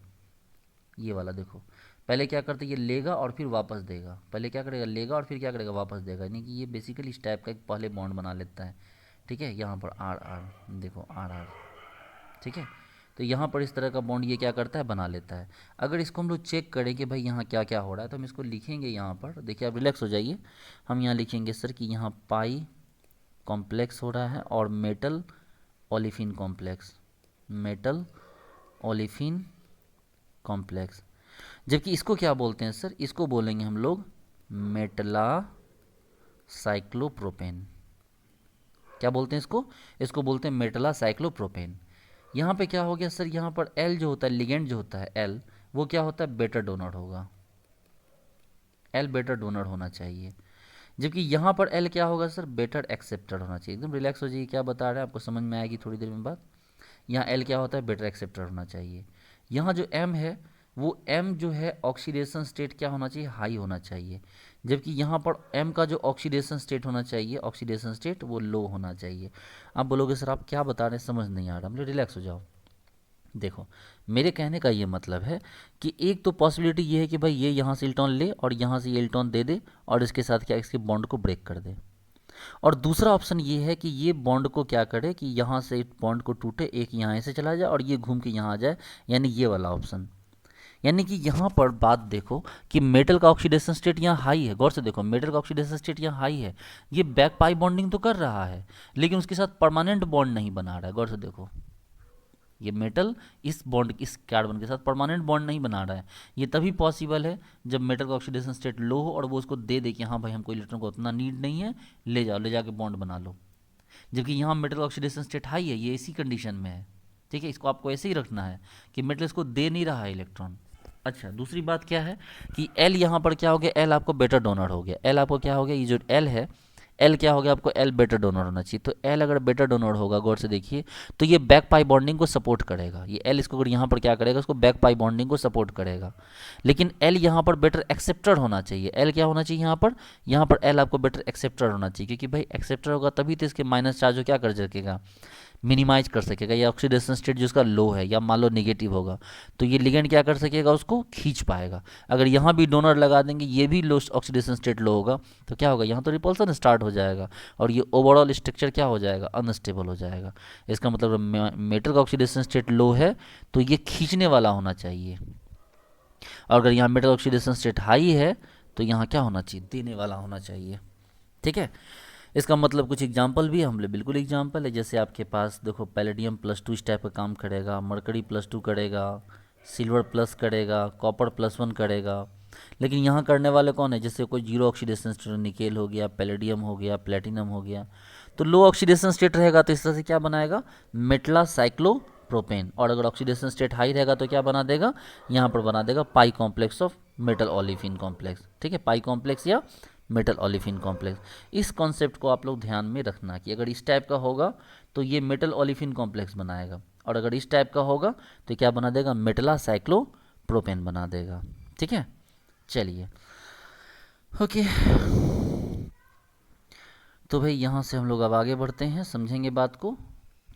ये वाला देखो। पहले क्या करते, ये लेगा और फिर वापस देगा, पहले क्या करेगा, लेगा और फिर क्या करेगा, वापस देगा, यानी कि ये बेसिकली इस टाइप का एक पहले बॉन्ड बना लेता है। ठीक है, यहाँ पर R देखो, R। ठीक है, तो यहाँ पर इस तरह का बॉन्ड ये क्या करता है, बना लेता है। अगर इसको हम लोग चेक करें कि भाई यहाँ क्या क्या हो रहा है, तो हम इसको लिखेंगे यहाँ पर। देखिए, आप रिलैक्स हो जाइए, हम यहाँ लिखेंगे सर कि यहाँ पाई कॉम्प्लेक्स हो रहा है और metal olefin complex, metal olefin complex. जबकि इसको क्या बोलते हैं सर, इसको बोलेंगे हम लोग मेटला साइक्लोप्रोपेन। क्या बोलते हैं इसको, इसको बोलते हैं मेटला साइक्लोप्रोपेन। यहाँ पे क्या हो गया सर, यहाँ पर L जो होता है, लिगेंड जो होता है L, वो क्या होता है, बेटर डोनर होगा, L बेटर डोनर होना चाहिए। जबकि यहाँ पर L क्या होगा सर, बेटर एक्सेप्टर होना चाहिए। एकदम रिलैक्स हो जाइए, क्या बता रहे हैं आपको समझ में आएगी थोड़ी देर में बात। यहाँ L क्या होता है, बेटर एक्सेप्टर होना चाहिए। यहाँ जो M है, वो M जो है ऑक्सीडेशन स्टेट क्या होना चाहिए, हाई होना चाहिए। जबकि यहाँ पर M का जो ऑक्सीडेशन स्टेट होना चाहिए, ऑक्सीडेशन स्टेट वो लो होना चाहिए। आप बोलोगे सर आप क्या बता रहे हैं, समझ नहीं आ रहा। मतलब रिलैक्स हो जाओ। देखो, मेरे कहने का ये मतलब है कि एक तो पॉसिबिलिटी ये है कि भाई ये यहाँ से इलेक्ट्रॉन ले और यहाँ से ये इलेक्ट्रॉन दे दे और इसके साथ क्या, इसके बॉन्ड को ब्रेक कर दे। और दूसरा ऑप्शन ये है कि ये बॉन्ड को क्या करे कि यहाँ से बॉन्ड को टूटे, एक यहाँ से चला जाए और ये घूम के यहाँ आ जाए, यानी ये वाला ऑप्शन। यानी कि यहाँ पर बात देखो कि मेटल का ऑक्सीडेशन स्टेट यहाँ हाई है। गौर से देखो, मेटल का ऑक्सीडेशन स्टेट यहाँ हाई है, ये बैक पाई बॉन्डिंग तो कर रहा है लेकिन उसके साथ परमानेंट बॉन्ड नहीं बना रहा है। गौर से देखो, ये मेटल इस बॉन्ड, इस कार्बन के साथ परमानेंट बॉन्ड नहीं बना रहा है। ये तभी पॉसिबल है जब मेटल का ऑक्सीडेशन स्टेट लो हो और वो उसको दे दे कि हाँ भाई हमको इलेक्ट्रॉन को उतना नीड नहीं है, ले जाओ, ले जाके बॉन्ड बना लो। जबकि यहाँ मेटल का ऑक्सीडेशन स्टेट हाई है, ये इसी कंडीशन में है। ठीक है, इसको आपको ऐसे ही रखना है कि मेटल इसको दे नहीं रहा है इलेक्ट्रॉन। अच्छा, दूसरी बात क्या है कि L यहाँ पर क्या हो गया, L आपको बेटर डोनर हो गया। L आपको क्या हो गया, ये जो L है, L क्या हो गया आपको, L बेटर डोनर होना चाहिए। तो L अगर बेटर डोनर होगा, गौर से देखिए, तो ये बैक पाई बॉन्डिंग को सपोर्ट करेगा। ये L इसको अगर यहाँ पर क्या करेगा, इसको बैक पाई बॉन्डिंग को सपोर्ट करेगा। लेकिन L यहाँ पर बेटर एक्सेप्टर होना चाहिए। L क्या होना चाहिए यहाँ पर L आपको बेटर एक्सेप्टर होना चाहिए, क्योंकि भाई एक्सेप्टर होगा तभी तो इसके माइनस चार्ज को क्या कर सकेगा, मिनिमाइज कर सकेगा। या ऑक्सीडेशन स्टेट जो उसका लो है या मान लो नेगेटिव होगा, तो ये लिगेंड क्या कर सकेगा, उसको खींच पाएगा। अगर यहाँ भी डोनर लगा देंगे, ये भी लो ऑक्सीडेशन स्टेट लो होगा, तो क्या होगा, यहाँ तो रिपल्सन स्टार्ट हो जाएगा और ये ओवरऑल स्ट्रक्चर क्या हो जाएगा, अनस्टेबल हो जाएगा। इसका मतलब मेटल का ऑक्सीडेशन स्टेट लो है तो ये खींचने वाला होना चाहिए, और अगर यहाँ मेटल ऑक्सीडेशन स्टेट हाई है तो यहाँ क्या होना चाहिए, देने वाला होना चाहिए। ठीक है, इसका मतलब कुछ एग्जाम्पल भी हम लोग, बिल्कुल एग्जाम्पल है। जैसे आपके पास देखो, पैलेडियम +2 इस टाइप का काम करेगा, मरकरी +2 करेगा, सिल्वर प्लस करेगा, कॉपर +1 करेगा। लेकिन यहाँ करने वाले कौन है, जैसे कोई जीरो ऑक्सीडेशन स्टेट, निकेल हो गया, पैलेडियम हो गया, प्लेटिनम हो गया, तो लो ऑक्सीडेशन स्टेट रहेगा तो इस तरह से क्या बनाएगा, मेटला साइक्लोप्रोपेन। और अगर ऑक्सीडेशन स्टेट हाई रहेगा तो क्या बना देगा, यहाँ पर बना देगा pi complex of metal olefin complex. ठीक है, पाई कॉम्प्लेक्स या मेटल ओलिफिन कॉम्प्लेक्स। इस कॉन्सेप्ट को आप लोग ध्यान में रखना कि अगर इस टाइप का होगा तो ये मेटल ओलिफिन कॉम्प्लेक्स बनाएगा, और अगर इस टाइप का होगा तो क्या बना देगा, मेटला साइक्लोप्रोपेन बना देगा। ठीक है, चलिए, ओके। तो भाई यहाँ से हम लोग अब आगे बढ़ते हैं, समझेंगे बात को।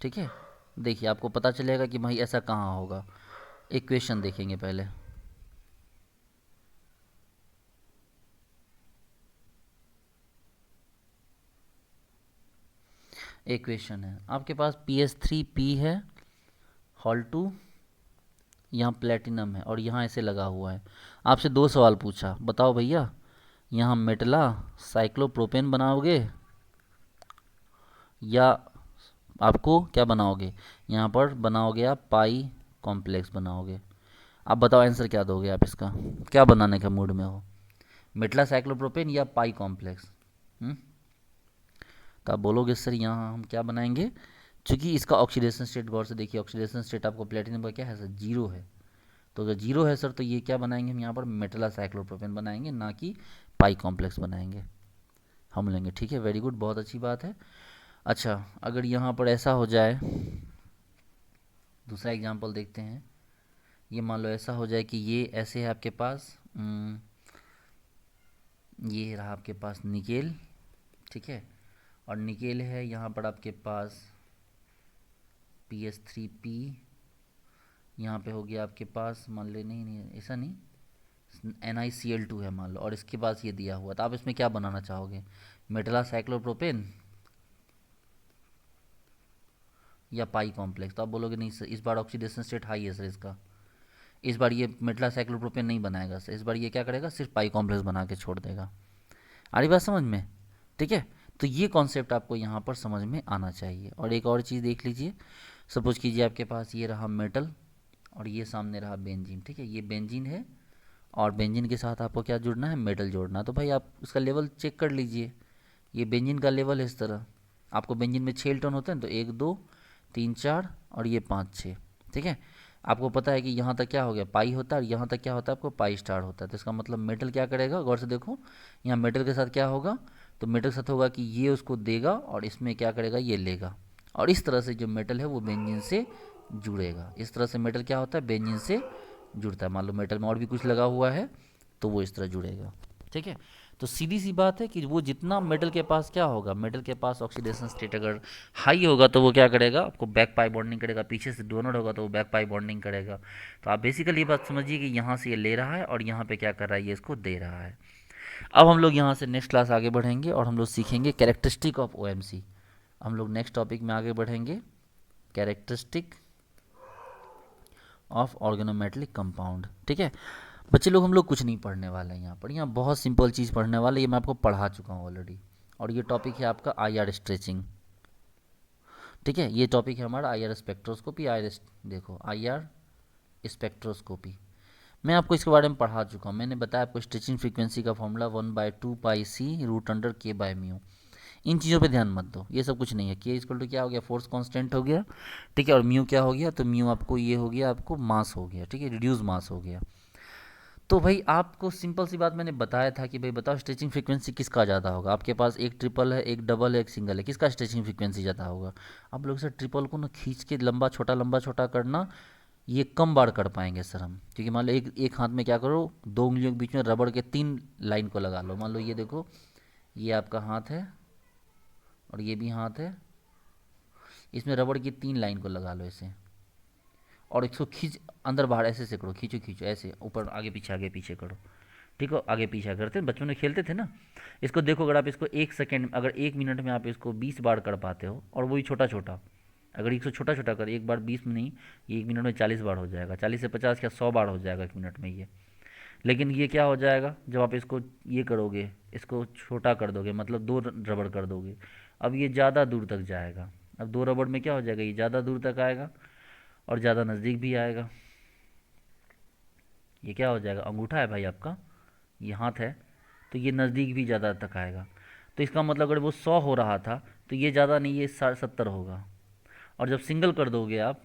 ठीक है, देखिए आपको पता चलेगा कि भाई ऐसा कहाँ होगा। इक्वेशन देखेंगे पहले। इक्वेशन है आपके पास PS3P है, हॉल 2, यहाँ प्लेटिनम है और यहाँ ऐसे लगा हुआ है। आपसे दो सवाल पूछा, बताओ भैया यहाँ मेटला साइक्लोप्रोपेन बनाओगे या आपको क्या बनाओगे, यहाँ पर बनाओगे आप पाई कॉम्प्लेक्स बनाओगे। आप बताओ आंसर क्या दोगे आप इसका, क्या बनाने के मूड में हो, मेटला साइक्लोप्रोपेन या पाई कॉम्प्लेक्स? तो आप बोलोगे सर यहाँ हम क्या बनाएंगे, क्योंकि इसका ऑक्सीडेशन स्टेट गौर से देखिए, ऑक्सीडेशन स्टेट आपको प्लेटिनम का क्या है सर, जीरो है। तो अगर जीरो है सर तो ये क्या बनाएंगे हम यहाँ पर मेटला साइक्लोप्रोपेन बनाएंगे, ना कि पाई कॉम्प्लेक्स बनाएंगे हम लेंगे। ठीक है, वेरी गुड, बहुत अच्छी बात है। अच्छा, अगर यहाँ पर ऐसा हो जाए, दूसरा एग्जांपल देखते हैं। ये मान लो ऐसा हो जाए कि ये ऐसे है आपके पास, ये रहा आपके पास निकेल, ठीक है, और निकेल है यहाँ पर आपके पास PS3P, यहाँ पे हो गया आपके पास मान ले, नहीं नहीं ऐसा नहीं, NiCl2 है मान लो, और इसके पास ये दिया हुआ, तो आप इसमें क्या बनाना चाहोगे, मेटला साइक्लोप्रोपेन या पाई कॉम्प्लेक्स? तो आप बोलोगे नहीं सर इस बार ऑक्सीडेशन स्टेट हाई है सर इसका, इस बार ये मेटला साइक्लोप्रोपेन नहीं बनाएगा सर, इस बार ये क्या करेगा, सिर्फ पाई कॉम्प्लेक्स बना के छोड़ देगा। आ रही बात समझ में? ठीक है, तो ये कॉन्सेप्ट आपको यहाँ पर समझ में आना चाहिए। और एक और चीज़ देख लीजिए, सपोज कीजिए आपके पास ये रहा मेटल और ये सामने रहा बेंजीन, ठीक है, ये बेंजीन है और बेंजीन के साथ आपको क्या जुड़ना है, मेटल जोड़ना। तो भाई आप उसका लेवल चेक कर लीजिए, ये बेंजीन का लेवल है इस तरह, आपको बेंजीन में 6 इलेक्ट्रॉन होते हैं, तो 1 2 3 4 और ये 5 6, ठीक है। आपको पता है कि यहाँ तक क्या हो गया, पाई होता है, और यहाँ तक क्या होता है आपको, पाई स्टार होता है। तो इसका मतलब मेटल क्या करेगा, गौर से देखो, यहाँ मेटल के साथ क्या होगा, तो मेटल के साथ होगा कि ये उसको देगा और इसमें क्या करेगा, ये लेगा, और इस तरह से जो मेटल है वो बेंजीन से जुड़ेगा। इस तरह से मेटल क्या होता है, बेंजीन से जुड़ता है। मान लो मेटल में और भी कुछ लगा हुआ है तो वो इस तरह जुड़ेगा, ठीक है। तो सीधी सी बात है कि वो जितना मेटल के पास क्या होगा, मेटल के पास ऑक्सीडेशन स्टेट अगर हाई होगा तो वो क्या करेगा, आपको बैक पाई बॉन्डिंग करेगा, पीछे से डोनर होगा तो वो बैक पाई बॉन्डिंग करेगा। तो आप बेसिकली ये बात समझिए कि यहाँ से ये ले रहा है और यहाँ पे क्या कर रहा है, ये इसको दे रहा है। अब हम लोग यहाँ से नेक्स्ट क्लास आगे बढ़ेंगे और हम लोग सीखेंगे कैरेक्टरिस्टिक ऑफ OMC। हम लोग नेक्स्ट टॉपिक में आगे बढ़ेंगे, कैरेक्टरिस्टिक ऑफ ऑर्गेनोमेटेलिक कंपाउंड। ठीक है बच्चे लोग, हम लोग कुछ नहीं पढ़ने वाले हैं यहाँ पर, यहाँ बहुत सिंपल चीज़ पढ़ने वाले, ये मैं आपको पढ़ा चुका हूँ ऑलरेडी। और ये टॉपिक है आपका IR स्ट्रेचिंग, ठीक है, ये टॉपिक है हमारा IR स्पेक्ट्रोस्कोपी। देखो IR स्पेक्ट्रोस्कोपी मैं आपको इसके बारे में पढ़ा चुका हूँ। मैंने बताया आपको स्ट्रेचिंग फ्रीक्वेंसी का फॉर्मूला 1/2πc√K/μ। इन चीज़ों पे ध्यान मत दो, ये सब कुछ नहीं है। K इक्वल टू क्या हो गया, फोर्स कांस्टेंट हो गया, ठीक है, और म्यू क्या हो गया, तो म्यू आपको ये हो गया, आपको मास हो गया, ठीक है, रिड्यूस मास हो गया। तो भाई आपको सिंपल सी बात मैंने बताया था कि भाई बताओ स्ट्रेचिंग फ्रीक्वेंसी किसका ज़्यादा होगा। आपके पास एक ट्रिपल है, एक डबल है, एक सिंगल है, किसका स्ट्रेचिंग फ्रीक्वेंसी ज़्यादा होगा? आप लोग सर ट्रिपल को ना खींच के लंबा छोटा करना, ये कम बार कर पाएंगे सर हम, क्योंकि मान लो एक हाथ में क्या करो, दो उंगलियों के बीच में रबड़ के 3 लाइन को लगा लो। मान लो ये देखो, ये आपका हाथ है और ये भी हाथ है, इसमें रबड़ की 3 लाइन को लगा लो ऐसे, और इसको खींच अंदर बाहर ऐसे से करो, खींचो खींचो ऐसे, ऊपर आगे पीछे करो, ठीक है, आगे पीछे करते हैं, बचपन में खेलते थे ना। इसको देखो, अगर आप इसको 1 सेकेंड, अगर 1 मिनट में आप इसको 20 बार कर पाते हो, और वही छोटा छोटा, अगर इसको छोटा छोटा कर, एक बार 20 में नहीं, ये 1 मिनट में 40 बार हो जाएगा, 40 से 50 क्या 100 बार हो जाएगा 1 मिनट में ये। लेकिन ये क्या हो जाएगा जब आप इसको ये करोगे, इसको छोटा कर दोगे, मतलब 2 रबड़ कर दोगे, अब ये ज़्यादा दूर तक जाएगा। अब 2 रबड़ में क्या हो जाएगा, ये ज़्यादा दूर तक आएगा और ज़्यादा नज़दीक भी आएगा। ये क्या हो जाएगा, अंगूठा है भाई आपका, ये हाथ है, तो ये नज़दीक भी ज़्यादा तक आएगा। तो इसका मतलब अगर वो 100 हो रहा था तो ये ज़्यादा नहीं, ये 70 होगा। और जब सिंगल कर दोगे आप,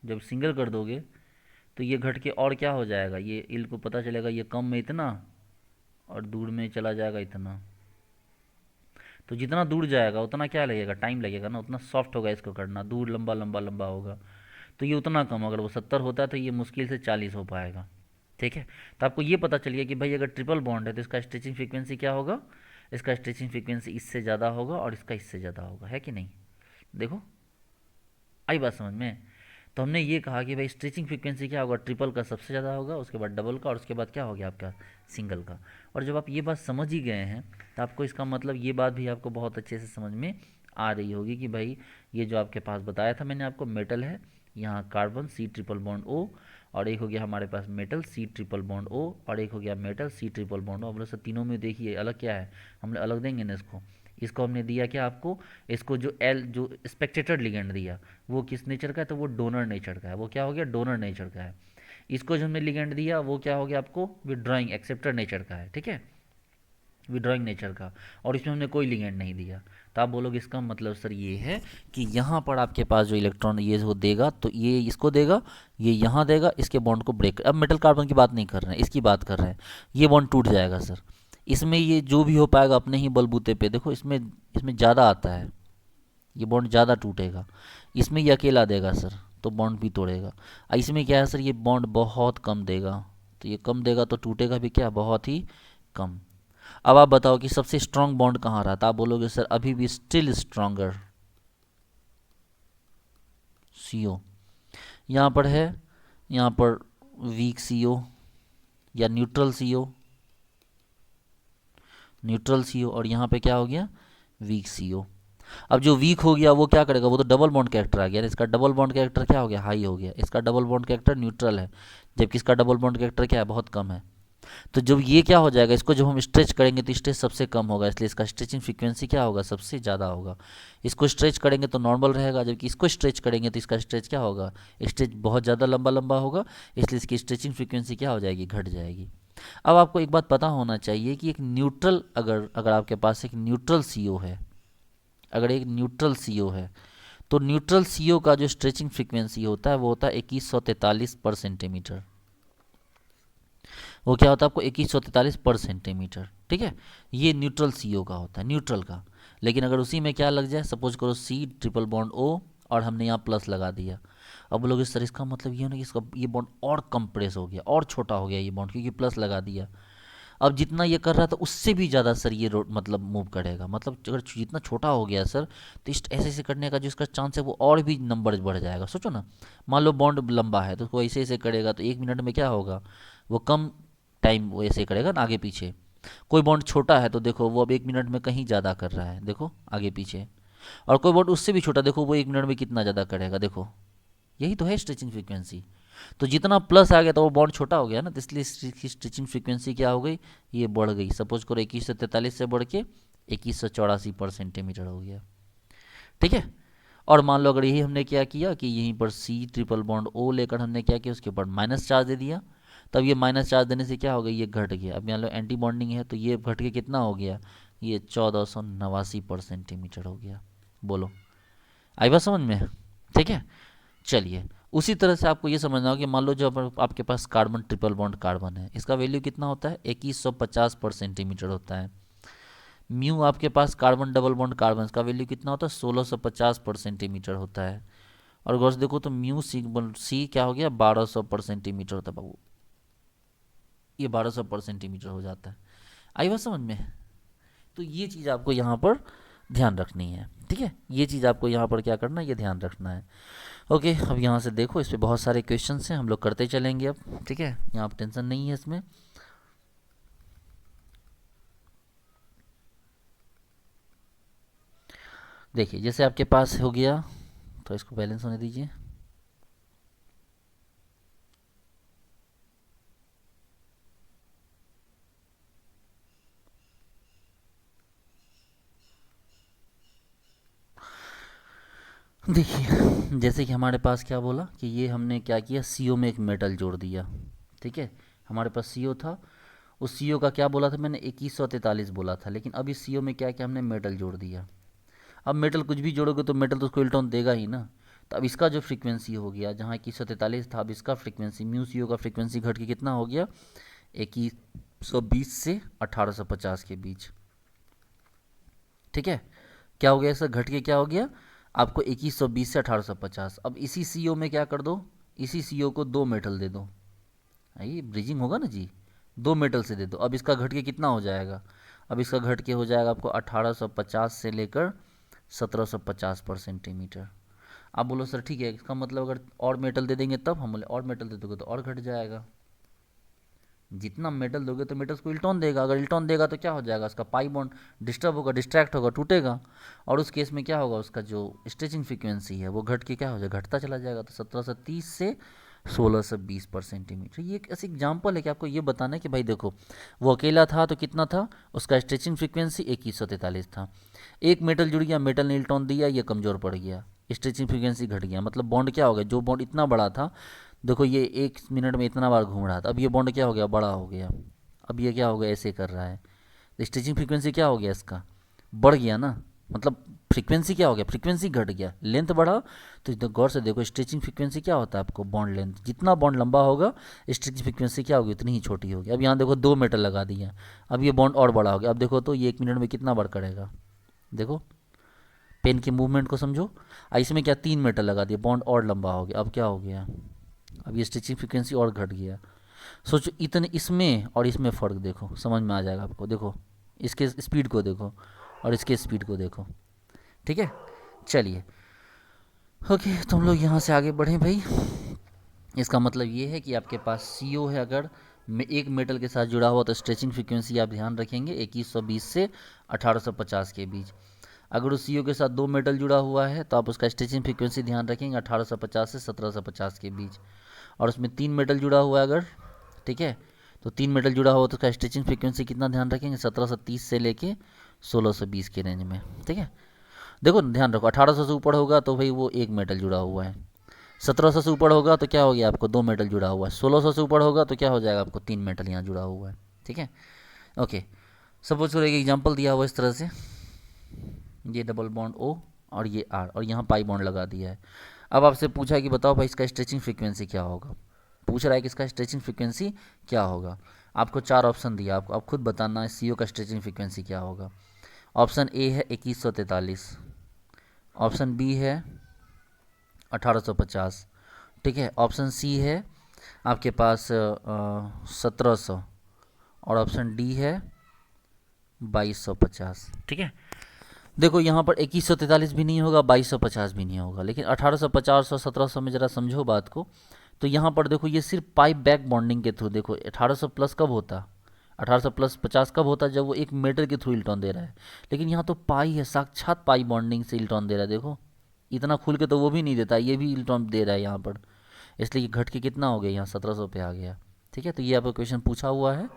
जब सिंगल कर दोगे तो ये घट के और क्या हो जाएगा, ये इल को पता चलेगा ये कम में इतना और दूर में चला जाएगा इतना। तो जितना दूर जाएगा उतना क्या लगेगा, टाइम लगेगा ना, उतना सॉफ्ट होगा इसको करना, दूर लंबा लंबा लंबा होगा। तो ये उतना कम, अगर वो 70 होता है तो ये मुश्किल से 40 हो पाएगा। ठीक है, तो आपको ये पता चल गया कि भाई अगर ट्रिपल बॉन्ड है तो इसका स्ट्रेचिंग फ्रीक्वेंसी क्या होगा, इसका स्ट्रेचिंग फ्रीक्वेंसी इससे ज़्यादा होगा और इसका इससे ज़्यादा होगा, है कि नहीं? देखो आई बात समझ में? तो हमने ये कहा कि भाई स्ट्रेचिंग फ्रीक्वेंसी क्या होगा, ट्रिपल का सबसे ज़्यादा होगा, उसके बाद डबल का, और उसके बाद क्या हो गया आपका सिंगल का। और जब आप ये बात समझ ही गए हैं तो आपको इसका मतलब ये बात भी आपको बहुत अच्छे से समझ में आ रही होगी कि भाई ये जो आपके पास बताया था मैंने आपको, मेटल है, यहाँ carbon C triple bond O, और एक हो गया हमारे पास metal C triple bond O, और एक हो गया metal C triple bond O. हम लोग से तीनों में देखिए अलग क्या है, हम लोग अलग देंगे ना इसको। इसको हमने दिया क्या आपको, इसको जो एल जो स्पेक्टेटर लिगेंड दिया वो किस नेचर का है, तो वो डोनर नेचर का है, वो क्या हो गया डोनर नेचर का है। इसको जो हमने लिगेंड दिया वो क्या हो गया आपको, विड्रॉइंग एक्सेप्टर नेचर का है, ठीक है, विड्रॉइंग नेचर का, और इसमें हमने कोई लिगेंड नहीं दिया। तो आप बोलोगे इसका मतलब सर ये है कि यहाँ पर आपके पास जो इलेक्ट्रॉन ये वो देगा तो ये इसको देगा, ये यहाँ देगा, इसके बॉन्ड को ब्रेक। अब मेटल कार्बन की बात नहीं कर रहे हैं, इसकी बात कर रहे हैं, ये बॉन्ड टूट जाएगा सर। इसमें ये जो भी हो पाएगा अपने ही बलबूते पे, देखो इसमें इसमें ज़्यादा आता है, ये बॉन्ड ज़्यादा टूटेगा। इसमें ये अकेला देगा सर तो बॉन्ड भी तोड़ेगा। इसमें क्या है सर, ये बॉन्ड बहुत कम देगा, तो ये कम देगा तो टूटेगा भी क्या, बहुत ही कम। अब आप बताओ कि सबसे स्ट्रांग बॉन्ड कहाँ रहा, तो आप बोलोगे सर अभी भी स्टिल स्ट्रांगर सीओ यहाँ पर है, यहाँ पर वीक सीओ या न्यूट्रल सीओ, न्यूट्रल सीओ, और यहाँ पे क्या हो गया वीक सीओ। अब जो वीक हो गया वो क्या करेगा, वो तो डबल बॉन्ड कैरेक्टर आ गया, इसका डबल बॉन्ड कैरेक्टर क्या हो गया, हाई हो गया, इसका डबल बॉन्ड कैरेक्टर न्यूट्रल है, जबकि इसका डबल बॉन्ड कैरेक्टर क्या है, बहुत कम है। तो जब ये क्या हो जाएगा, इसको जब हम स्ट्रेच करेंगे तो स्ट्रेच सबसे कम होगा, इसलिए इसका स्ट्रेचिंग फ्रीक्वेंसी क्या होगा, सबसे ज़्यादा होगा। इसको स्ट्रेच करेंगे तो नॉर्मल रहेगा, जबकि इसको स्ट्रेच करेंगे तो इसका स्ट्रेच क्या होगा, स्ट्रेच बहुत ज़्यादा लंबा लंबा होगा, इसलिए इसकी स्ट्रेचिंग फ्रीक्वेंसी क्या हो जाएगी, घट जाएगी। अब आपको एक बात पता होना चाहिए कि एक न्यूट्रल, अगर अगर आपके पास एक न्यूट्रल सीओ है, अगर एक न्यूट्रल सीओ है तो न्यूट्रल सीओ का जो स्ट्रेचिंग फ्रीक्वेंसी होता है वो होता है 2143 पर सेंटीमीटर। वो क्या होता है आपको 2143 पर सेंटीमीटर, ठीक है, ये न्यूट्रल सीओ का होता है, न्यूट्रल का। लेकिन अगर उसी में क्या लग जाए, सपोज करो सी ट्रिपल बॉन्ड ओ और हमने यहाँ प्लस लगा दिया, अब बोलोगे सर इसका मतलब ये ना कि इसका ये बॉन्ड और कंप्रेस हो गया, और छोटा हो गया ये बॉन्ड, क्योंकि प्लस लगा दिया। अब जितना ये कर रहा था उससे भी ज़्यादा सर ये रोड मतलब मूव करेगा, मतलब अगर जितना छोटा हो गया सर तो इस ऐसे ऐसे करने का जो इसका चांस है वो और भी नंबर बढ़ जाएगा। सोचो ना, मान लो बॉन्ड लंबा है तो उसको ऐसे ऐसे करेगा तो 1 मिनट में क्या होगा, वो कम टाइम वो ऐसे करेगा ना आगे पीछे। कोई बॉन्ड छोटा है तो देखो वो अब 1 मिनट में कहीं ज़्यादा कर रहा है, देखो आगे पीछे। और कोई बॉन्ड उससे भी छोटा, देखो वो 1 मिनट में कितना ज़्यादा करेगा, देखो। यही तो है स्ट्रेचिंग फ्रीक्वेंसी। तो जितना प्लस आ गया तो वो बॉन्ड छोटा हो गया ना, तो इसलिए इसकी स्टिचिंग फ्रीक्वेंसी क्या हो गई, ये बढ़ गई। सपोज करो 2143 से बढ़ के 2184 पर सेंटीमीटर हो गया, ठीक है। और मान लो अगर यही हमने क्या किया कि यहीं पर सी ट्रिपल बॉन्ड ओ लेकर हमने क्या किया, उसके ऊपर माइनस चार्ज दे दिया, तब ये माइनस चार्ज देने से क्या हो गया, ये घट गया। अब मान लो एंटी बॉन्डिंग है तो ये घट के कितना हो गया, ये 1489 पर सेंटीमीटर हो गया। बोलो आई बात समझ में, ठीक है। चलिए उसी तरह से आपको ये समझना होगा कि मान लो जब आपके पास कार्बन ट्रिपल बॉन्ड कार्बन है, इसका वैल्यू कितना होता है, 2150 पर सेंटीमीटर होता है। म्यू आपके पास कार्बन डबल बॉन्ड कार्बन, इसका वैल्यू कितना होता है, 1650 पर सेंटीमीटर होता है। और गौर से देखो तो म्यू सी क्या हो गया, 1200 पर सेंटीमीटर होता है बाबू, ये 1200 पर सेंटीमीटर हो जाता है। आई बात समझ में? तो ये चीज़ आपको यहाँ पर ध्यान रखनी है, ठीक है, ये चीज़ आपको यहाँ पर क्या करना है, ये ध्यान रखना है। ओके, अब यहाँ से देखो इस पे बहुत सारे क्वेश्चंस हैं, हम लोग करते चलेंगे अब, ठीक है, यहाँ पर टेंशन नहीं है इसमें। देखिए जैसे आपके पास हो गया, तो इसको बैलेंस होने दीजिए। देखिए जैसे कि हमारे पास क्या बोला कि ये हमने क्या किया, सीओ में एक मेटल जोड़ दिया, ठीक है। हमारे पास सीओ था, उस सीओ का क्या बोला था मैंने, 2143 बोला था, लेकिन अब इस सीओ में क्या किया हमने, मेटल जोड़ दिया। अब मेटल कुछ भी जोड़ोगे तो मेटल तो उसको इलेक्ट्रॉन देगा ही ना। तो अब इसका जो फ्रीक्वेंसी हो गया, जहाँ 2143 था, अब इसका फ्रीक्वेंसी म्यू सीओ का फ्रीक्वेंसी घट के कितना हो गया, 2120 से 1850 के बीच, ठीक है। क्या हो गया सर, घट के क्या हो गया आपको, 2120 से 1850। अब इसी सीओ में क्या कर दो, इसी सीओ को 2 मेटल दे दो, ये ब्रिजिंग होगा ना जी, 2 मेटल से दे दो। अब इसका घट के कितना हो जाएगा, अब इसका घट के हो जाएगा आपको 1850 से लेकर 1750 पर सेंटीमीटर। आप बोलो सर ठीक है, इसका मतलब अगर और मेटल दे देंगे तब, हम बोले और मेटल दे दोगे तो और घट जाएगा। जितना मेटल दोगे तो मेटल्स को इलेक्ट्रॉन देगा, अगर इलेक्ट्रॉन देगा तो क्या हो जाएगा, उसका पाई बॉन्ड डिस्टर्ब होगा, डिस्ट्रैक्ट होगा, टूटेगा, और उस केस में क्या होगा, उसका जो स्ट्रेचिंग फ्रीक्वेंसी है वो घट के क्या हो जाएगा, घटता चला जाएगा। तो 1730 से 1620 पर सेंटीमीटर। ये एक ऐसी एग्जाम्पल है कि आपको ये बताना है कि भाई देखो, वो अकेला था तो कितना था, उसका स्ट्रेचिंग फ्रीक्वेंसी 2143 था। एक मेटल जुड़ गया, मेटल ने इलेक्ट्रॉन दिया, ये कमज़ोर पड़ गया, स्ट्रेचिंग फ्रीक्वेंसी घट गया, मतलब बॉन्ड क्या हो गया, जो बॉन्ड इतना बड़ा था, देखो ये 1 मिनट में इतना बार घूम रहा था, अब ये बॉन्ड क्या हो गया, बड़ा हो गया, अब ये क्या हो गया, ऐसे कर रहा है, तो स्ट्रेचिंग फ्रीक्वेंसी क्या हो गया, इसका बढ़ गया ना, मतलब फ्रीक्वेंसी क्या हो गया, फ्रीक्वेंसी घट गया, लेंथ बढ़ा। तो गौर से देखो, स्ट्रेचिंग फ्रीक्वेंसी क्या होता है आपको, बॉन्ड लेंथ, जितना बॉन्ड लंबा होगा स्ट्रेचिंग फ्रीक्वेंसी क्या होगी, उतनी ही छोटी होगी। अब यहाँ देखो 2 मीटर लगा दिया, अब ये बॉन्ड और बड़ा हो गया, अब देखो तो ये 1 मिनट में कितना बार करेगा, देखो पेन की मूवमेंट को समझो। इसमें क्या 3 मीटर लगा दिया, बॉन्ड और लंबा हो गया, अब क्या हो गया, अब ये स्टिचिंग फ्रीक्वेंसी और घट गया। सोचो इतने, इसमें और इसमें फ़र्क देखो, समझ में आ जाएगा आपको। देखो इसके स्पीड को देखो और इसके स्पीड को देखो, ठीक है। चलिए ओके, तो हम लोग यहाँ से आगे बढ़ें भाई। इसका मतलब ये है कि आपके पास CO है, अगर एक मेटल के साथ जुड़ा हुआ तो स्ट्रेचिंग फ्रीक्वेंसी आप ध्यान रखेंगे 2120 से 1850 के बीच। अगर उस CO के साथ 2 मेटल जुड़ा हुआ है तो आप उसका स्ट्रेचिंग फ्रीक्वेंसी ध्यान रखेंगे 1850 से 1750 के बीच। और उसमें 3 मेटल जुड़ा हुआ है अगर, ठीक है, तो 3 मेटल जुड़ा हुआ तो उसका स्ट्रेचिंग फ्रीक्वेंसी कितना ध्यान रखेंगे, 1730 से लेके 1620 के रेंज में, ठीक है। देखो ध्यान रखो, 1800 से ऊपर होगा तो भाई वो 1 मेटल जुड़ा हुआ है, 1700 से ऊपर होगा तो क्या हो गया आपको 2 मेटल जुड़ा हुआ है, 1600 से ऊपर होगा तो क्या हो जाएगा आपको 3 मेटल यहाँ जुड़ा हुआ है, ठीक है। ओके, सपोज करो एक एग्जांपल दिया हुआ इस तरह से, ये डबल बॉन्ड O और ये R और यहाँ पाई बॉन्ड लगा दिया है। अब आपसे पूछा है कि बताओ भाई इसका स्ट्रेचिंग फ्रीक्वेंसी क्या होगा, पूछ रहा है कि इसका स्ट्रेचिंग फ्रीक्वेंसी क्या होगा। आपको 4 ऑप्शन दिया, आपको अब खुद बताना है CO का स्ट्रेचिंग फ्रीक्वेंसी क्या होगा। ऑप्शन A है 2143, ऑप्शन B है 1850, ठीक है, ऑप्शन C है आपके पास 1700 और ऑप्शन D है 2250, ठीक है। देखो यहाँ पर 2143 भी नहीं होगा, 2250 भी नहीं होगा, लेकिन 1850 और 1700 में ज़रा समझो बात को। तो यहाँ पर देखो ये सिर्फ पाइप बैक बॉन्डिंग के थ्रू, देखो 1800 प्लस कब होता, 1800 प्लस 50 कब होता, जब वो एक मेटल के थ्रू इलेक्ट्रॉन दे रहा है, लेकिन यहाँ तो पाई है, साक्षात पाई बॉन्डिंग से इलेक्ट्रॉन दे रहा है। देखो इतना खुल के तो वो भी नहीं देता, ये भी इलेक्ट्रॉन दे रहा है यहाँ पर, इसलिए घट के कितना हो गया, यहाँ 1700 पे आ गया, ठीक है। तो ये आपका क्वेश्चन पूछा हुआ है,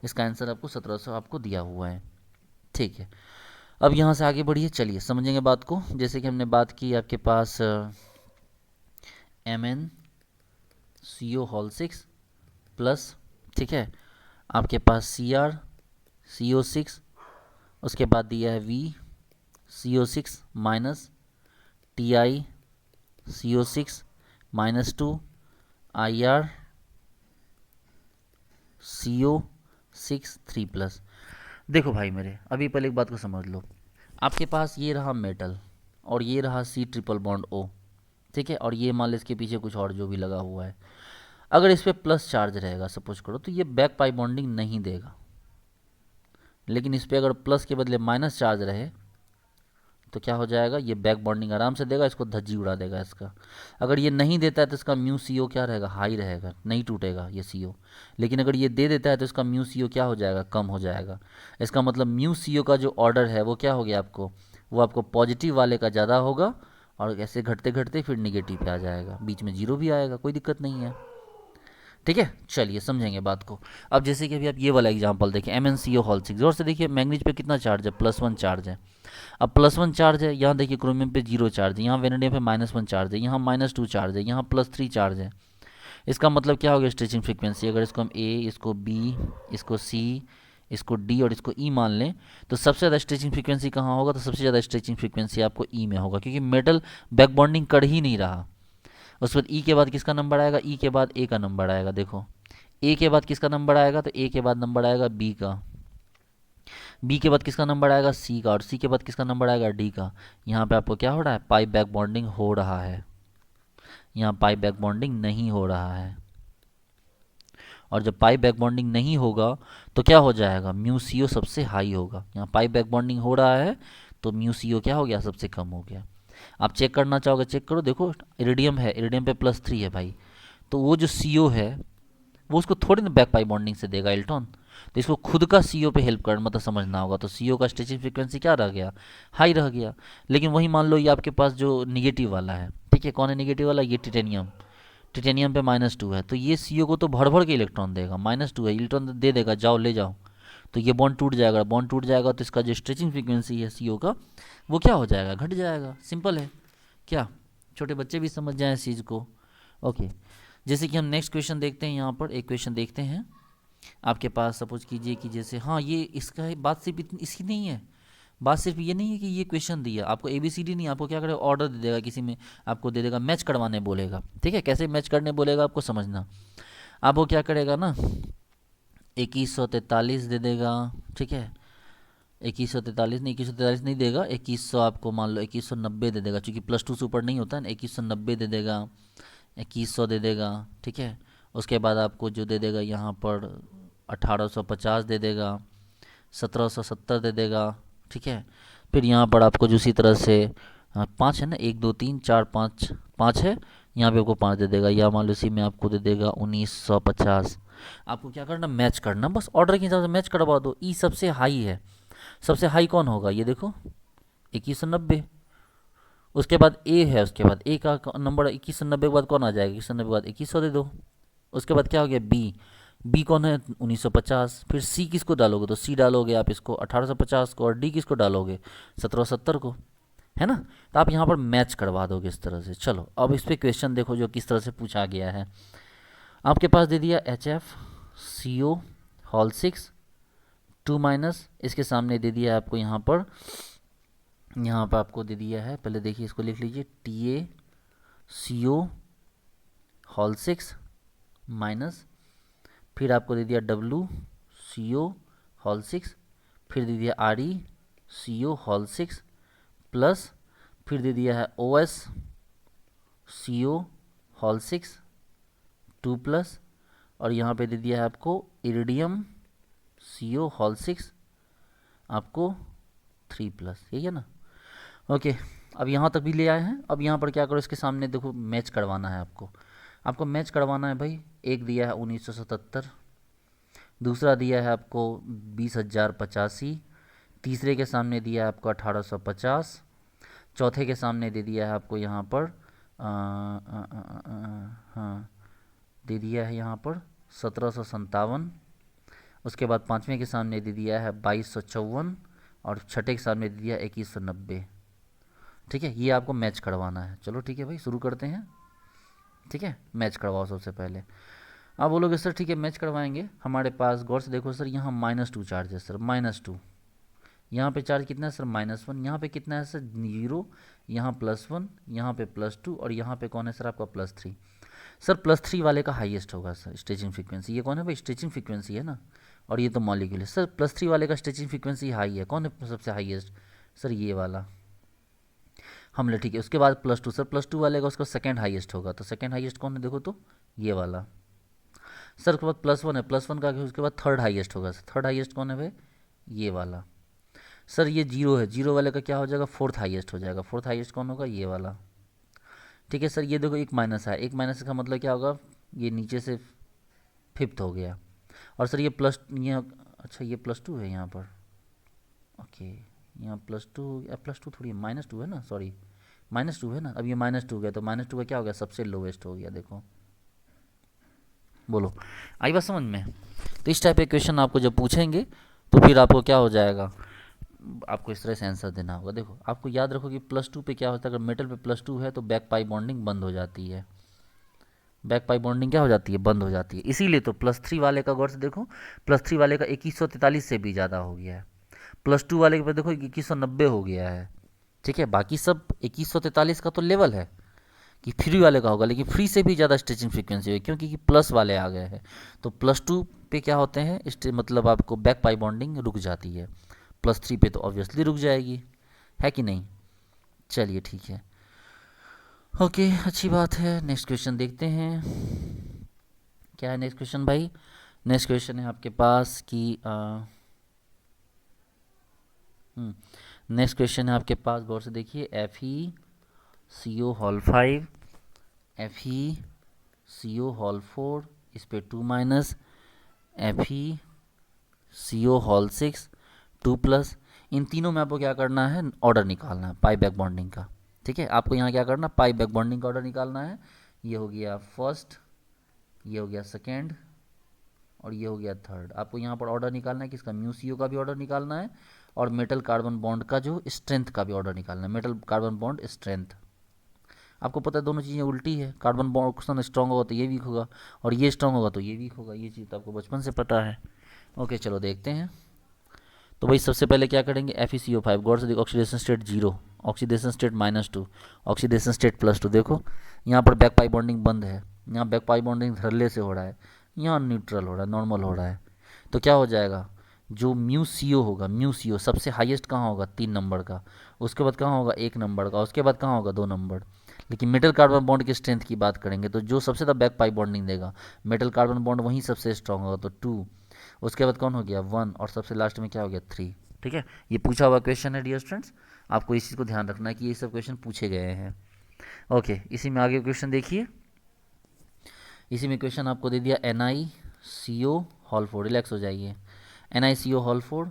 इसका आंसर आपको 1700 आपको दिया हुआ है, ठीक है। अब यहाँ से आगे बढ़िए, चलिए समझेंगे बात को। जैसे कि हमने बात की आपके पास MnCO6 प्लस, ठीक है, आपके पास CrCO6, उसके बाद दिया है VCO6 माइनस TiCO6 -2 IrCO6 3+। देखो भाई मेरे, अभी पहले एक बात को समझ लो, आपके पास ये रहा मेटल और ये रहा C ट्रिपल बॉन्ड O, ठीक है, और ये मान लो इसके पीछे कुछ और जो भी लगा हुआ है। अगर इस पर प्लस चार्ज रहेगा सपोज करो, तो ये बैक पाई बॉन्डिंग नहीं देगा, लेकिन इस पर अगर प्लस के बदले माइनस चार्ज रहे तो क्या हो जाएगा, ये बैक बॉन्डिंग आराम से देगा, इसको धज्जी उड़ा देगा इसका। अगर ये नहीं देता है तो इसका म्यू CO क्या रहेगा, हाई रहेगा, नहीं टूटेगा ये CO। लेकिन अगर ये दे देता है तो इसका म्यू CO क्या हो जाएगा, कम हो जाएगा। इसका मतलब म्यू CO का जो ऑर्डर है वो क्या हो गया आपको, वो आपको पॉजिटिव वाले का ज़्यादा होगा, और ऐसे घटते घटते फिर निगेटिव पे आ जाएगा, बीच में 0 भी आएगा, कोई दिक्कत नहीं है, ठीक है। चलिए समझेंगे बात को। अब जैसे कि अभी आप ये वाला एग्जांपल देखिए, MnCO6, जोर से देखिए, मैग्नीज पे कितना चार्ज है, +1 चार्ज है। अब +1 चार्ज है, यहाँ देखिए क्रोमियम पे 0 चार्ज है, यहाँ वेनेडियम पे -1 चार्ज है, यहाँ -2 चार्ज है, यहाँ +3 चार्ज है। इसका मतलब क्या हो गया स्ट्रेचिंग फ्रीक्वेंसी, अगर इसको हम A, इसको B, इसको C, इसको D और इसको E मान लें, तो सबसे ज़्यादा स्ट्रेचिंग फ्रीक्वेंसी कहाँ होगा, तो सबसे ज़्यादा स्ट्रेचिंग फ्रीक्वेंसी आपको E में होगा, क्योंकि मेटल बैक बॉन्डिंग कर ही नहीं रहा। उसके बाद E के बाद किसका नंबर आएगा, E के बाद A का नंबर आएगा। देखो A के बाद किसका नंबर आएगा, तो A के बाद नंबर आएगा B का, B के बाद किसका नंबर आएगा, C का, और C के बाद किसका नंबर आएगा, D का। यहाँ पे आपको क्या हो रहा है, पाइप बैक बॉन्डिंग हो रहा है, यहाँ पाइप बैक बॉन्डिंग नहीं हो रहा है। और जब पाइप बैक बॉन्डिंग नहीं होगा तो क्या हो जाएगा, म्यू CO सबसे हाई होगा। यहाँ पाइप बैक बॉन्डिंग हो रहा है तो म्यू CO क्या हो गया, सबसे कम हो गया। आप चेक करना चाहोगे चेक करो, देखो इरिडियम है, इरिडियम पे +3 है भाई, तो वो जो CO है वो उसको थोड़ी ना बैक पाई बॉन्डिंग से देगा इलेक्ट्रॉन, तो इसको खुद का CO पे हेल्प कर मतलब समझना होगा। तो CO का स्ट्रेचिंग फ्रीक्वेंसी क्या रह गया, हाई रह गया। लेकिन वही मान लो ये आपके पास जो निगेटिव वाला है, ठीक है, कौन है निगेटिव वाला, ये टिटेनियम, टिटेनियम पे -2 है, तो ये CO को तो भर भर के इलेक्ट्रॉन देगा, -2 है, इलेक्ट्रॉन दे देगा, जाओ ले जाओ, तो ये बॉन्ड टूट जाएगा, बॉन्ड टूट जाएगा तो इसका जो स्ट्रेचिंग फ्रीक्वेंसी है CO का वो क्या हो जाएगा, घट जाएगा, सिंपल है क्या, छोटे बच्चे भी समझ जाएं इस चीज़ को। ओके, जैसे कि हम नेक्स्ट क्वेश्चन देखते हैं, यहाँ पर एक क्वेश्चन देखते हैं आपके पास, सपोज कीजिए कि जैसे हाँ ये इसका है, बात सिर्फ इतनी इसकी नहीं है, बात सिर्फ ये नहीं है कि ये क्वेश्चन दिया आपको ABCD नहीं, आपको क्या करेगा ऑर्डर दे देगा, किसी में आपको दे देगा मैच करवाने बोलेगा, ठीक है, कैसे मैच करने बोलेगा आपको समझना। आपको क्या करेगा ना 2143 दे देगा, ठीक है, 2143 नहीं देगा, 2100 आपको मान लो 2190 दे देगा, क्योंकि +2 से ऊपर नहीं होता है ना, 2190 दे देगा, 2100 दे देगा, ठीक है। उसके बाद आपको जो दे देगा यहाँ पर 1850 दे देगा, 1770 दे देगा, ठीक है। फिर यहाँ पर आपको जो उसी तरह से 5 है ना, 1 2 3 4 5, 5 है, यहाँ पे आपको 5 दे देगा, या मान लो इसी में आपको दे देगा 1950। आपको क्या करना, मैच करना, बस ऑर्डर के हिसाब से मैच करवा दो। ई सबसे हाई है, सबसे हाई कौन होगा, ये देखो 2190, उसके बाद ए है, उसके बाद ए का नंबर 2190 के बाद कौन आ जाएगा, 2190 के बाद 2100 दे दो। उसके बाद क्या हो गया बी, बी कौन है 1950, फिर सी किसको डालोगे, तो सी डालोगे आप इसको 1850 को, और डी किसको डालोगे 1770 को, है ना। तो आप यहाँ पर मैच करवा दोगे इस तरह से। चलो अब इस पर क्वेश्चन देखो जो किस तरह से पूछा गया है। आपके पास दे दिया HFCO होल 6 2 इसके सामने दे दिया आपको यहाँ पर आपको दे दिया है, पहले देखिए इसको लिख लीजिए TaCO होल 6 माइनस, फिर आपको दे दिया WCO होल 6, फिर दे दिया ReCO होल 6 प्लस, फिर दे दिया है OSCO होल 6 2 प्लस, और यहाँ पे दे दिया है आपको इरिडियम CO होल 6 आपको 3 प्लस, यही है ना। ओके, अब यहाँ तक भी ले आए हैं। अब यहाँ पर क्या करो, इसके सामने देखो मैच करवाना है आपको मैच करवाना है भाई। एक दिया है 1977, दूसरा दिया है आपको 20,085, तीसरे के सामने दिया है आपको 1850, चौथे के सामने दे दिया है आपको यहाँ पर हाँ दे दिया है यहाँ पर 1757, उसके बाद पाँचवें के सामने दे दिया है 2254, और छठे के सामने दे दिया है 2190, ठीक है। ये आपको मैच करवाना है। चलो ठीक है भाई, शुरू करते हैं, ठीक है, मैच करवाओ सबसे पहले। आप बोलोगे सर ठीक है मैच करवाएंगे, हमारे पास गौर से देखो सर, यहाँ -2 चार्ज है सर, -2, यहाँ पे चार्ज कितना है सर -1, यहाँ पे कितना है सर 0, यहाँ +1, यहाँ पे +2, और यहाँ पे कौन है सर आपका +3। सर +3 वाले का हाईएस्ट होगा सर स्ट्रेचिंग फ्रीक्वेंसी, ये कौन है भाई स्ट्रेचिंग फ्रीक्वेंसी है ना, और ये तो मॉलिक्यूल है सर। +3 वाले का स्ट्रेचिंग फ्रीक्वेंसी हाई है, कौन है सबसे हाईएस्ट, सर ये वाला हमले, ठीक है। उसके बाद +2, सर +2 वाले का उसका सेकंड हाईएस्ट होगा, तो सेकंड हाईएस्ट कौन है देखो तो ये वाला। सर उसके बाद +1 है, +1 का उसके बाद थर्ड हाईएस्ट होगा, सर थर्ड हाईएस्ट कौन है भाई ये वाला। सर ये 0 है, 0 वाले का क्या हो जाएगा फोर्थ हाईएस्ट हो जाएगा, फोर्थ हाईएस्ट कौन होगा ये वाला, ठीक है। सर ये देखो एक माइनस है, एक माइनस का मतलब क्या होगा, ये नीचे से फिफ्थ हो गया। और सर ये ये अच्छा ये +2 है यहाँ पर, ओके यहाँ +2, +2 थोड़ी -2 है ना, सॉरी -2 है ना। अब ये -2 गया तो -2 का क्या हो गया सबसे लोवेस्ट हो गया, देखो बोलो आई बात समझ में। तो इस टाइप के क्वेश्चन आपको जब पूछेंगे तो फिर आपको क्या हो जाएगा, आपको इस तरह से आंसर देना होगा। देखो आपको याद रखो कि +2 पे क्या होता है, अगर मेटल पे +2 है तो बैक पाई बॉन्डिंग बंद हो जाती है, बैक पाई बॉन्डिंग क्या हो जाती है बंद हो जाती है। इसीलिए तो +3 वाले का गौर से देखो, +3 वाले का 2143 से भी ज़्यादा हो गया है, +2 वाले के पे देखो 2190 हो गया है, ठीक है। बाकी सब 2143 का तो लेवल है कि फ्री वाले का होगा, लेकिन फ्री से भी ज़्यादा स्ट्रेचिंग फ्रीक्वेंसी है क्योंकि प्लस वाले आ गए हैं। तो +2 पे क्या होते हैं मतलब आपको बैक पाई बॉन्डिंग रुक जाती है, +3 पे तो ऑब्वियसली रुक जाएगी, है कि नहीं। चलिए ठीक है, ओके अच्छी बात है। नेक्स्ट क्वेश्चन देखते हैं, क्या है नेक्स्ट क्वेश्चन भाई। नेक्स्ट क्वेश्चन है आपके पास कि नेक्स्ट क्वेश्चन है आपके पास, गौर से देखिए CO होल 5 FeCO होल 4, इस पे 2 माइनस FeCO होल 6 2 प्लस। इन तीनों में आपको क्या करना है, ऑर्डर निकालना है पाई बैक बॉन्डिंग का। ठीक है, आपको यहाँ क्या करना, पाई बैक बॉन्डिंग का ऑर्डर निकालना है। ये हो गया फर्स्ट, ये हो गया सेकेंड, और ये हो गया थर्ड। आपको यहाँ पर ऑर्डर निकालना है किसका, म्यू सी ओ का भी ऑर्डर निकालना है, और मेटल कार्बन बॉन्ड का जो स्ट्रेंथ का भी ऑर्डर निकालना है, मेटल कार्बन बॉन्ड स्ट्रेंथ। आपको पता है दोनों चीज़ें उल्टी है, कार्बन बॉन्ड स्ट्रॉन्ग होगा तो ये वीक होगा, और ये स्ट्रॉन्ग होगा तो ये वीक होगा। ये चीज़ तो आपको बचपन से पता है। ओके चलो देखते हैं। तो भाई सबसे पहले क्या करेंगे, FeCO5 गौर से देखो, oxidation state 0, oxidation state -2, oxidation state +2। देखो यहाँ पर बैक पाई बॉन्डिंग बंद है, यहाँ बैक पाई बॉन्डिंग धरले से हो रहा है, यहाँ न्यूट्रल हो रहा है, नॉर्मल हो रहा है। तो क्या हो जाएगा, जो म्यू सी ओ होगा, म्यू सी ओ सबसे हाईएस्ट कहाँ होगा, 3 नंबर का, उसके बाद कहाँ होगा 1 नंबर का, उसके बाद कहाँ होगा 2 नंबर। लेकिन मेटल कार्बन बॉन्ड की स्ट्रेंथ की बात करेंगे तो जो सबसे ज़्यादा बैक पाई बॉन्डिंग देगा, मेटल कार्बन बॉन्ड वहीं सबसे स्ट्रांग होगा, तो 2, उसके बाद कौन हो गया 1, और सबसे लास्ट में क्या हो गया 3। ठीक है, ये पूछा हुआ क्वेश्चन है डियर स्टूडेंट्स, आपको इस चीज़ को ध्यान रखना है कि ये सब क्वेश्चन पूछे गए हैं। ओके, इसी में आगे क्वेश्चन देखिए। इसी में क्वेश्चन आपको दे दिया NiCO होल 4, रिलैक्स हो जाइए। NiCO होल 4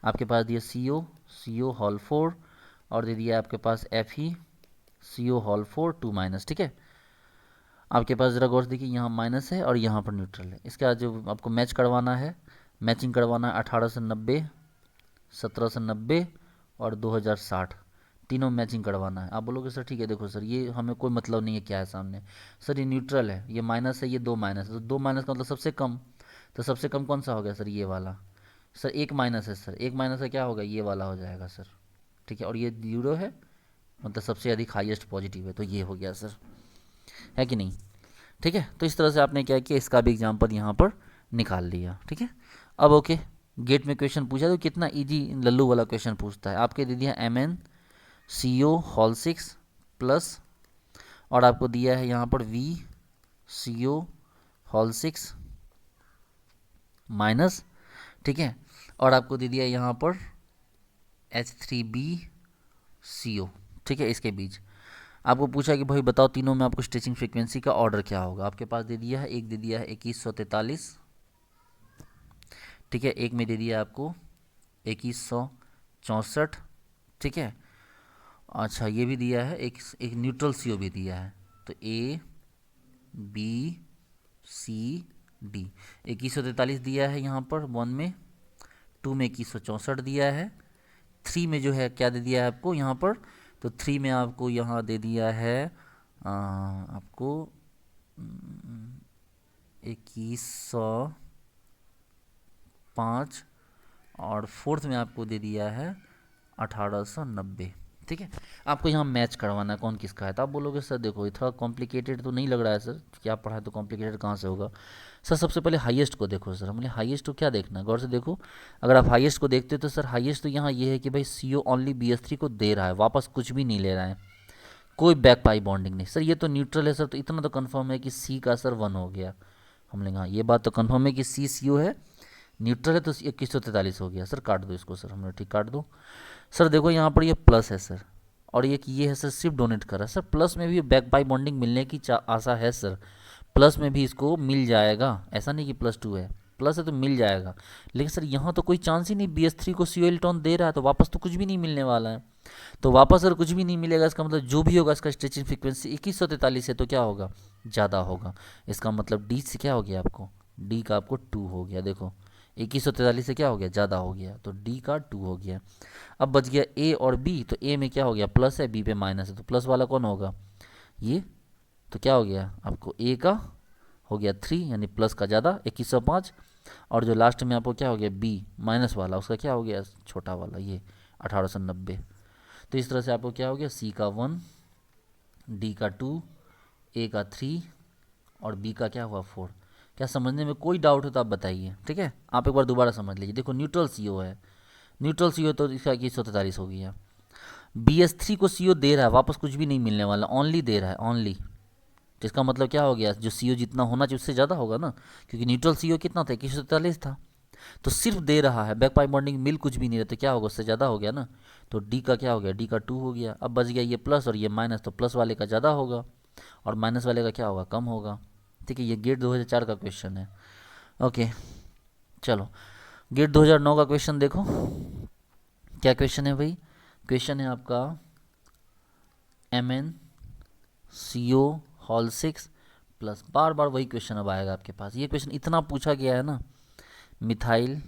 आपके पास दिया CO होल 4, और दे दिया आपके पास FeCO होल 4 2 माइनस। ठीक है, आपके पास ज़रा गौर से देखिए, यहाँ माइनस है और यहाँ पर न्यूट्रल है। इसके बाद जो आपको मैच करवाना है, मैचिंग करवाना है 1890, 1790 और 2060, तीनों मैचिंग करवाना है। आप बोलोगे सर ठीक है, देखो सर ये हमें कोई मतलब नहीं है क्या है सामने, सर ये न्यूट्रल है, ये माइनस है, ये 2 माइनस है, तो 2 माइनस का मतलब सबसे कम, तो सबसे कम कौन सा हो गया सर, ये वाला। सर 1 माइनस है, सर 1 माइनस का क्या होगा, ये वाला हो जाएगा सर। ठीक है, और ये 0 है, मतलब सबसे अधिक हाईएस्ट पॉजिटिव है, तो ये हो गया सर, है कि नहीं। ठीक है, तो इस तरह से आपने क्या किया, इसका भी एग्जाम्पल यहाँ पर निकाल लिया। ठीक है, अब ओके, गेट में क्वेश्चन पूछा तो कितना इजी लल्लू वाला क्वेश्चन पूछता है। आपके दे दिया MnCO होल 6 प्लस, और आपको दिया है यहाँ पर VCO होल 6 माइनस। ठीक है, और आपको दे दिया यहाँ पर H3BCO। ठीक है, इसके बीच आपको पूछा कि भाई बताओ तीनों में आपको स्ट्रेचिंग फ्रीक्वेंसी का ऑर्डर क्या होगा। आपके पास दे दिया है, एक दे दिया है 2143, ठीक है, एक में दे दिया आपको 2164। ठीक है, अच्छा ये भी दिया है, एक न्यूट्रल CO भी दिया है, तो ABCD 2143 दिया है यहाँ पर 1 में, 2 में 2164 दिया है, 3 में जो है क्या दे दिया है आपको यहाँ पर, तो 3 में आपको यहाँ दे दिया है आपको 2105, और फोर्थ में आपको दे दिया है 1890। ठीक है, आपको यहाँ मैच करवाना है कौन किसका है। तो आप बोलोगे सर देखो ये थोड़ा कॉम्प्लिकेटेड तो नहीं लग रहा है सर, क्या पढ़ा है तो कॉम्प्लिकेटेड कहाँ से होगा। सर सबसे पहले हाईएस्ट को देखो सर, हमने हाईएस्ट को क्या देखना है, गौर से देखो। अगर आप हाईएस्ट को देखते हो तो सर हाईएस्ट तो यहाँ ये है कि भाई CO ओनली BH3 को दे रहा है, वापस कुछ भी नहीं ले रहा है, कोई बैक पाई बॉन्डिंग नहीं। सर ये तो न्यूट्रल है सर, तो इतना तो कंफर्म है कि C का सर 1 हो गया। हमने कहा ये बात तो कंफर्म है कि CO है, न्यूट्रल है, तो 2143 हो गया। सर काट दो इसको सर, हमने ठीक काट दो। सर देखो यहाँ पर ये प्लस है सर, और ये है सर सिर्फ डोनेट कर रहा है सर, प्लस में भी बैक बाई बॉन्डिंग मिलने की आशा है सर, प्लस में भी इसको मिल जाएगा, ऐसा नहीं कि +2 है, प्लस है तो मिल जाएगा। लेकिन सर यहाँ तो कोई चांस ही नहीं, BH3 को CO इलेक्ट्रॉन दे रहा है, तो वापस तो कुछ भी नहीं मिलने वाला है। तो वापस अगर कुछ भी नहीं मिलेगा, इसका मतलब जो भी होगा इसका स्ट्रेचिंग फ्रीक्वेंसी 2143 है, तो क्या होगा, ज़्यादा होगा। इसका मतलब D से क्या हो गया आपको, D का आपको 2 हो गया। देखो 2143 से क्या हो गया, ज़्यादा हो गया, तो D का 2 हो गया। अब बच गया A और B, तो A में क्या हो गया प्लस है, B पे माइनस है, तो प्लस वाला कौन होगा, ये। तो क्या हो गया आपको, A का हो गया 3, यानी प्लस का ज़्यादा 2105, और जो लास्ट में आपको क्या हो गया B माइनस वाला, उसका क्या हो गया छोटा वाला, ये 1890। तो इस तरह से आपको क्या हो गया, C का 1, D का 2, A का 3 और B का क्या हुआ 4। क्या समझने में कोई डाउट हो तो आप बताइए। ठीक है, आप एक बार दोबारा समझ लीजिए। देखो न्यूट्रल CO है, न्यूट्रल CO तो इसका 2143 हो गया। BH3 को CO दे रहा है, वापस कुछ भी नहीं मिलने वाला, ओनली दे रहा है, ओनली। तो इसका मतलब क्या हो गया, जो CO जितना होना चाहिए उससे ज़्यादा होगा ना, क्योंकि न्यूट्रल CO कितना था 2143 था। तो सिर्फ दे रहा है, बैक पाई बॉन्डिंग मिल कुछ भी नहीं रहा, तो क्या होगा, उससे ज़्यादा हो गया ना। तो डी का क्या हो गया, डी का 2 हो गया। अब बच गया ये प्लस और ये माइनस, तो प्लस वाले का ज़्यादा होगा और माइनस वाले का क्या होगा, कम होगा। ठीक है, ये गेट 2004 का क्वेश्चन है। ओके, चलो गेट 2009 का क्वेश्चन देखो। क्या क्वेश्चन है भाई, क्वेश्चन है आपका एम एन सी ओ हॉल 6 प्लस, बार बार वही क्वेश्चन अब आएगा आपके पास। ये क्वेश्चन इतना पूछा गया है ना, मिथाइल,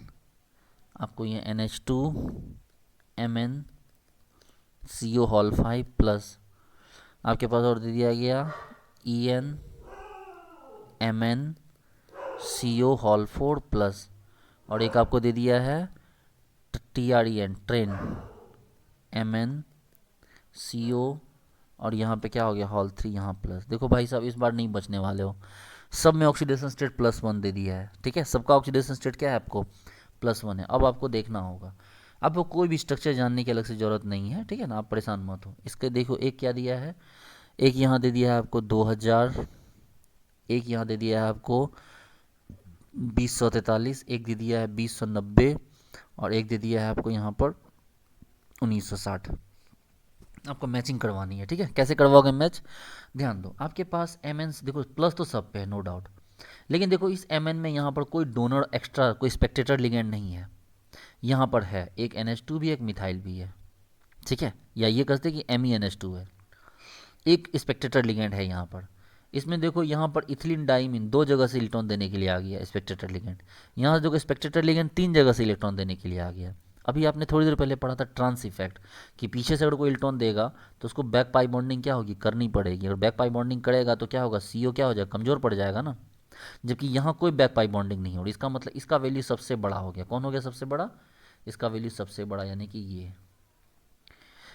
आपको ये NH2 Mn CO hall 5 plus, आपके पास और दे दिया गया En Mn CO hall 4 plus, और एक आपको दे दिया है TREN ट्रेन Mn CO, और यहाँ पे क्या हो गया हॉल 3 यहाँ प्लस। देखो भाई साहब, इस बार नहीं बचने वाले हो, सब में ऑक्सीडेशन स्टेट +1 दे दिया है। ठीक है, सबका ऑक्सीडेशन स्टेट क्या है आपको, +1 है। अब आपको देखना होगा, आपको कोई भी स्ट्रक्चर जानने की अलग से ज़रूरत नहीं है, ठीक है ना, आप परेशान मत हो। इसके देखो, एक क्या दिया है, एक यहाँ दे दिया है आपको 2000, एक यहाँ दे दिया है आपको 2043, एक दे दिया है 2090, और एक दे दिया है आपको यहाँ पर 1960। आपको मैचिंग करवानी है। ठीक है, कैसे करवाओगे मैच, ध्यान दो। आपके पास एम देखो प्लस तो सब पे है, नो डाउट, लेकिन देखो इस एम में यहाँ पर कोई डोनर एक्स्ट्रा, कोई स्पेक्टेटर लिगेंड नहीं है। यहाँ पर है एक NH2 भी, एक मिथाइल भी है। ठीक है, या ये कहते हैं कि MENH2 है, एक स्पेक्टेटर लिगेंड है यहाँ पर। इसमें देखो यहाँ पर इथिलीन डाइमीन 2 जगह से इलेक्ट्रॉन देने के लिए आ गया स्पेक्टेटर लिगेंड। यहाँ देखो स्पेक्टेटर लिगेंड 3 जगह से इलेक्ट्रॉन देने के लिए आ गया। अभी आपने थोड़ी देर पहले पढ़ा था ट्रांस इफेक्ट, कि पीछे से अगर कोई इलेक्ट्रॉन देगा तो उसको बैक पाई बॉन्डिंग क्या होगी, करनी पड़ेगी। अगर बैक पाई बॉन्डिंग करेगा तो क्या होगा, CO क्या हो जाएगा, कमज़ोर पड़ जाएगा ना। जबकि यहाँ कोई बैक पाई बॉन्डिंग नहीं हो रही, इसका मतलब इसका वैल्यू सबसे बड़ा हो गया। कौन हो गया सबसे बड़ा, इसका वैल्यू सबसे बड़ा, यानी कि ये।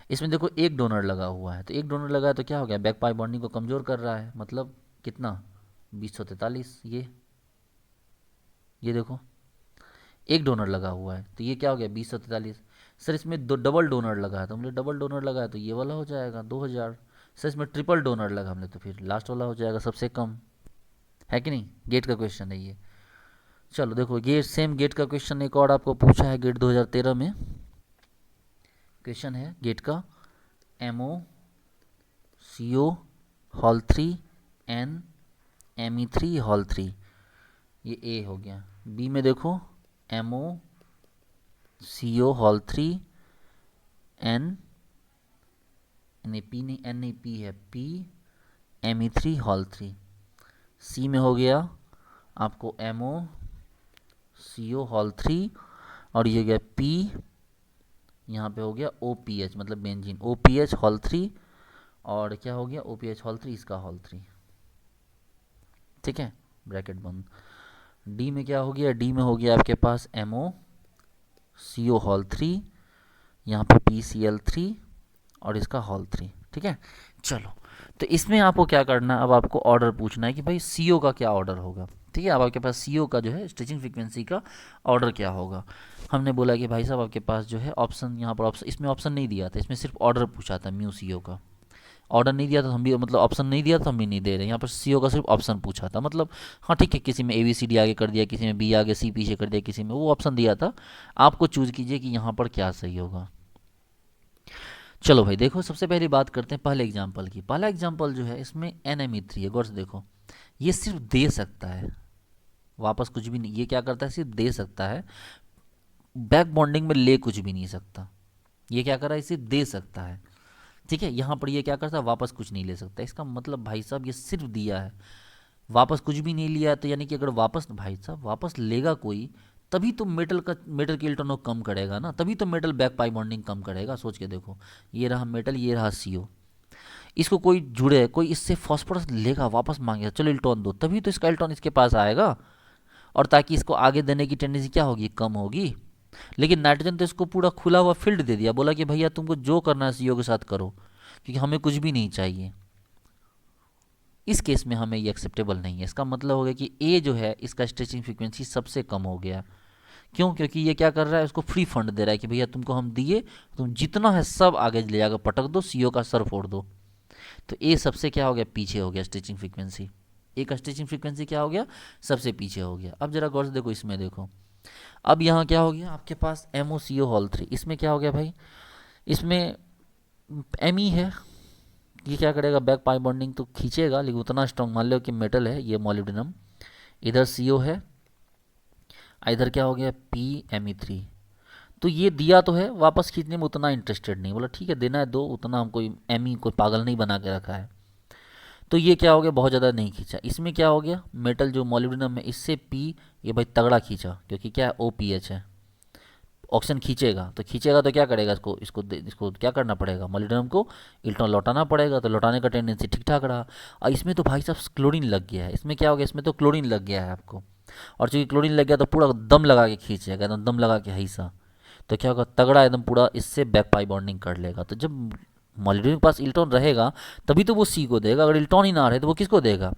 इसमें देखो एक डोनर लगा हुआ है, तो एक डोनर लगा है तो क्या हो गया, बैक पाई बॉन्डिंग को कमज़ोर कर रहा है, मतलब कितना 2043। ये देखो एक डोनर लगा हुआ है तो ये क्या हो गया 2043। सर इसमें दो डबल डोनर लगा है, तो हमने डबल डोनर लगा है तो ये वाला हो जाएगा 2000। सर इसमें ट्रिपल डोनर लगा हमने, तो फिर लास्ट वाला हो जाएगा सबसे कम, है कि नहीं। गेट का क्वेश्चन है ये। चलो देखो, गेट सेम गेट का क्वेश्चन एक और आपको पूछा है गेट 2013 में। क्वेश्चन है गेट का MO CO hall 3 N Me3 hall 3, ये A हो गया। B में देखो MO CO हॉल 3 N, नहीं P नहीं, N नहीं P है, P Me3 हॉल 3। C में हो गया आपको MO CO हॉल 3, और ये गया P, यहाँ पे हो गया OPH मतलब बेंजीन, OPH हॉल 3, और क्या हो गया OPH हॉल 3, इसका हॉल 3। ठीक है, ब्रैकेट बंद। डी में क्या हो गया, डी में हो गया आपके पास MO CO हॉल 3, यहाँ पे PCl3 और इसका हॉल 3। ठीक है, चलो तो इसमें आपको क्या करना है, अब आपको ऑर्डर पूछना है कि भाई CO का क्या ऑर्डर होगा। ठीक है, अब आपके पास CO का जो है स्टिचिंग फ्रीक्वेंसी का ऑर्डर क्या होगा। हमने बोला कि भाई साहब आपके पास जो है ऑप्शन, यहाँ पर ऑप्शन, इसमें ऑप्शन नहीं दिया था, इसमें सिर्फ ऑर्डर पूछा था म्यू CO का। ऑर्डर नहीं दिया तो हम भी, मतलब ऑप्शन नहीं दिया तो हम भी नहीं दे रहे, यहाँ पर CO का सिर्फ ऑप्शन पूछा था। मतलब हाँ ठीक है, किसी में ABCD आगे कर दिया, किसी में B आगे C पीछे कर दिया, किसी में वो ऑप्शन दिया था। आपको चूज कीजिए कि यहाँ पर क्या सही होगा। चलो भाई देखो, सबसे पहली बात करते हैं पहले एग्जाम्पल की। पहला एग्जाम्पल जो है इसमें NMe3 है, गौर से देखो, ये सिर्फ दे सकता है, वापस कुछ भी नहीं। ये क्या करता है, सिर्फ दे सकता है, बैक बॉन्डिंग में ले कुछ भी नहीं सकता। ये क्या कर रहा है, सिर्फ दे सकता है। ठीक है, यहाँ पर ये क्या करता है, वापस कुछ नहीं ले सकता। इसका मतलब भाई साहब ये सिर्फ दिया है, वापस कुछ भी नहीं लिया, तो यानी कि अगर वापस, भाई साहब वापस लेगा कोई, तभी तो मेटल की इलेक्ट्रॉनों को कम करेगा ना, तभी तो मेटल बैक पाई बॉन्डिंग कम करेगा। सोच के देखो, ये रहा मेटल, ये रहा CO, इसको कोई जुड़े, कोई इससे फॉस्फोरस लेगा, वापस मांगेगा, चलो इलेक्ट्रॉन दो, तभी तो इसका इलेक्ट्रॉन इसके पास आएगा, और ताकि इसको आगे देने की टेंडेंसी क्या होगी, कम होगी। लेकिन नाइट्रोजन तो इसको पूरा खुला हुआ फील्ड दे दिया, बोला कि भैया तुमको जो करना है CO के साथ करो, क्योंकि हमें कुछ भी नहीं चाहिए। इस केस में हमें ये एक्सेप्टेबल नहीं है। इसका मतलब हो गया कि A जो है इसका स्ट्रेचिंग फ्रीक्वेंसी सबसे कम हो गया। क्यों, क्योंकि ये क्या कर रहा है, उसको फ्री फंड दे रहा है कि भैया तुमको हम दिए, तुम जितना है सब आगे ले जाकर पटक दो, CO का सर फोड़ दो। तो A सबसे क्या हो गया, पीछे हो गया स्ट्रेचिंग फ्रीक्वेंसी। A का स्ट्रेचिंग फ्रीक्वेंसी क्या हो गया, सबसे पीछे हो गया। अब जरा गौर से देखो, इसमें देखो अब यहाँ क्या हो गया आपके पास MOCO हॉल 3, इसमें क्या हो गया भाई, इसमें Me है, ये क्या करेगा बैक पाई बॉन्डिंग तो खींचेगा लेकिन उतना स्ट्रॉन्ग, मान लो कि मेटल है ये मोलिब्डेनम, इधर CO है, इधर क्या हो गया PMe3। तो ये दिया तो है, वापस खींचने में उतना इंटरेस्टेड नहीं, बोला ठीक है देना है दो, उतना हमको ME कोई पागल नहीं बना के रखा है। तो ये क्या हो गया बहुत ज़्यादा नहीं खींचा। इसमें क्या हो गया मेटल जो मोलिब्डेनम है इससे P, ये भाई तगड़ा खींचा क्योंकि क्या है OPH है, ऑक्सीजन खींचेगा तो क्या करेगा, इसको क्या करना पड़ेगा, मोलिब्डेनम को इलेक्ट्रॉन लौटाना पड़ेगा, तो लौटाने का टेंडेंसी ठीक ठाक रहा। और इसमें तो भाई साहब क्लोरीन लग गया है, इसमें क्या हो गया, इसमें तो क्लोरीन लग गया है आपको, और चूंकि क्लोरीन लग गया तो पूरा दम लगा के खींचेगा, एकदम दम लगा के ऐसा, तो क्या होगा तगड़ा एकदम पूरा इससे बैक पाई बॉन्डिंग कर लेगा। तो जब मॉलिक्यूल के पास इलेक्ट्रॉन रहेगा तभी तो वो सी को देगा, अगर इलेक्ट्रॉन ही ना रहे तो वो किसको देगा,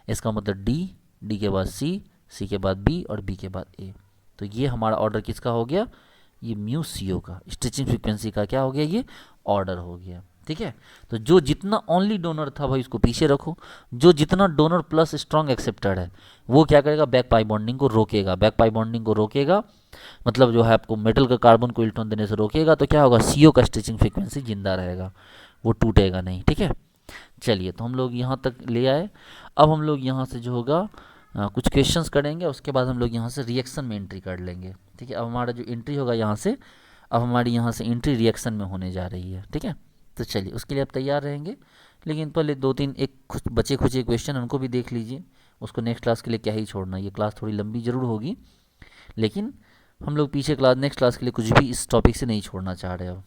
इसका मतलब डी, डी के बाद सी, सी के बाद बी और बी के बाद ए। तो ये हमारा ऑर्डर किसका हो गया, ये म्यू सी ओ का स्टिचिंग फ्रीक्वेंसी का क्या हो गया, ये ऑर्डर हो गया। ठीक है, तो जो जितना ओनली डोनर था भाई उसको पीछे रखो, जो जितना डोनर प्लस स्ट्रॉन्ग एक्सेप्टेड है वो क्या करेगा बैक पाई बॉन्डिंग को रोकेगा, बैक पाई बॉन्डिंग को रोकेगा मतलब जो है आपको मेटल का कार्बन को इलेक्ट्रॉन देने से रोकेगा, तो क्या होगा CO का स्टिचिंग फ्रीक्वेंसी जिंदा रहेगा, वो टूटेगा नहीं। ठीक है, चलिए तो हम लोग यहाँ तक ले आए। अब हम लोग यहाँ से जो होगा कुछ क्वेश्चंस करेंगे, उसके बाद हम लोग यहाँ से रिएक्शन में एंट्री कर लेंगे। ठीक है, अब हमारा जो एंट्री होगा यहाँ से, अब हमारी यहाँ से एंट्री रिएक्शन में होने जा रही है। ठीक है, तो चलिए उसके लिए आप तैयार रहेंगे, लेकिन पहले दो तीन एक कुछ बचे खुचे क्वेश्चन उनको भी देख लीजिए, उसको नेक्स्ट क्लास के लिए क्या ही छोड़ना, ये क्लास थोड़ी लंबी ज़रूर होगी लेकिन हम लोग पीछे क्लास नेक्स्ट क्लास के लिए कुछ भी इस टॉपिक से नहीं छोड़ना चाह रहे। अब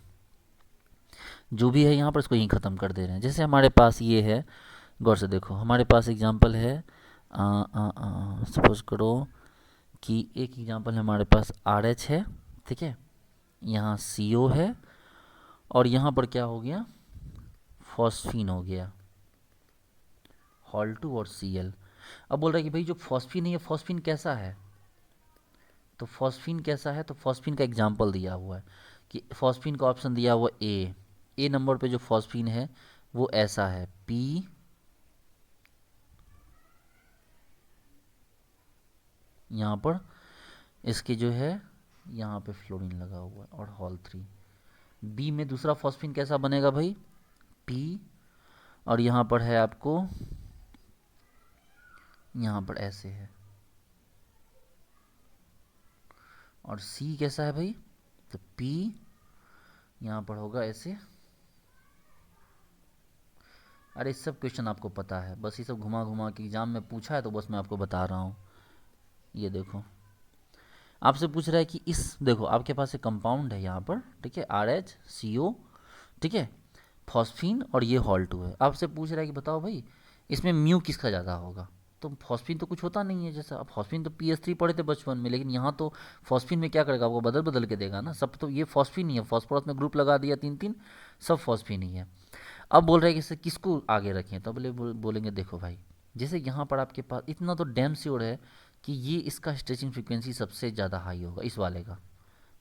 जो भी है यहाँ पर इसको यहीं ख़त्म कर दे रहे हैं। जैसे हमारे पास ये है, गौर से देखो हमारे पास एग्जांपल है, सपोज करो कि एक एग्जांपल है हमारे पास RH है। ठीक है, यहाँ CO है और यहाँ पर क्या हो गया फॉस्फीन हो गया, हॉल 2 और Cl। अब बोल रहा है कि भाई जो फॉस्फीन है ये फॉस्फीन कैसा है, तो फॉस्फीन कैसा है, तो फॉस्फीन का एग्जांपल दिया हुआ है कि फॉस्फीन का ऑप्शन दिया हुआ ए नंबर पे जो फॉस्फीन है वो ऐसा है P, यहाँ पर इसके जो है यहाँ पे फ्लोरीन लगा हुआ है और हॉल 3। बी में दूसरा फॉस्फीन कैसा बनेगा भाई P, और यहाँ पर है आपको यहाँ पर ऐसे है, और C कैसा है भाई, तो P यहाँ पर होगा ऐसे। अरे सब क्वेश्चन आपको पता है, बस ये सब घुमा घुमा के एग्जाम में पूछा है तो बस मैं आपको बता रहा हूँ। ये देखो आपसे पूछ रहा है कि इस देखो आपके पास एक कंपाउंड है यहाँ पर, ठीक है RHCO, ठीक है फॉस्फीन और ये हॉल 2 है। आपसे पूछ रहा है कि बताओ भाई इसमें म्यू किसका ज़्यादा होगा, तो फॉस्फीन तो कुछ होता नहीं है, जैसा अब फॉस्फीन तो PS3 पढ़े थे बचपन में, लेकिन यहाँ तो फॉस्फीन में क्या करेगा आपको बदल बदल के देगा ना, सब तो ये फॉस्फीन ही है, फॉस्फोरस में ग्रुप लगा दिया 3 3, सब फॉस्फीन ही है। अब बोल रहे हैं कि इसे किसको आगे रखें, तो बोलेंगे देखो भाई जैसे यहाँ पर आपके पास इतना तो डैम श्योर है कि ये इसका स्ट्रेचिंग फ्रीक्वेंसी सबसे ज़्यादा हाई होगा इस वाले का।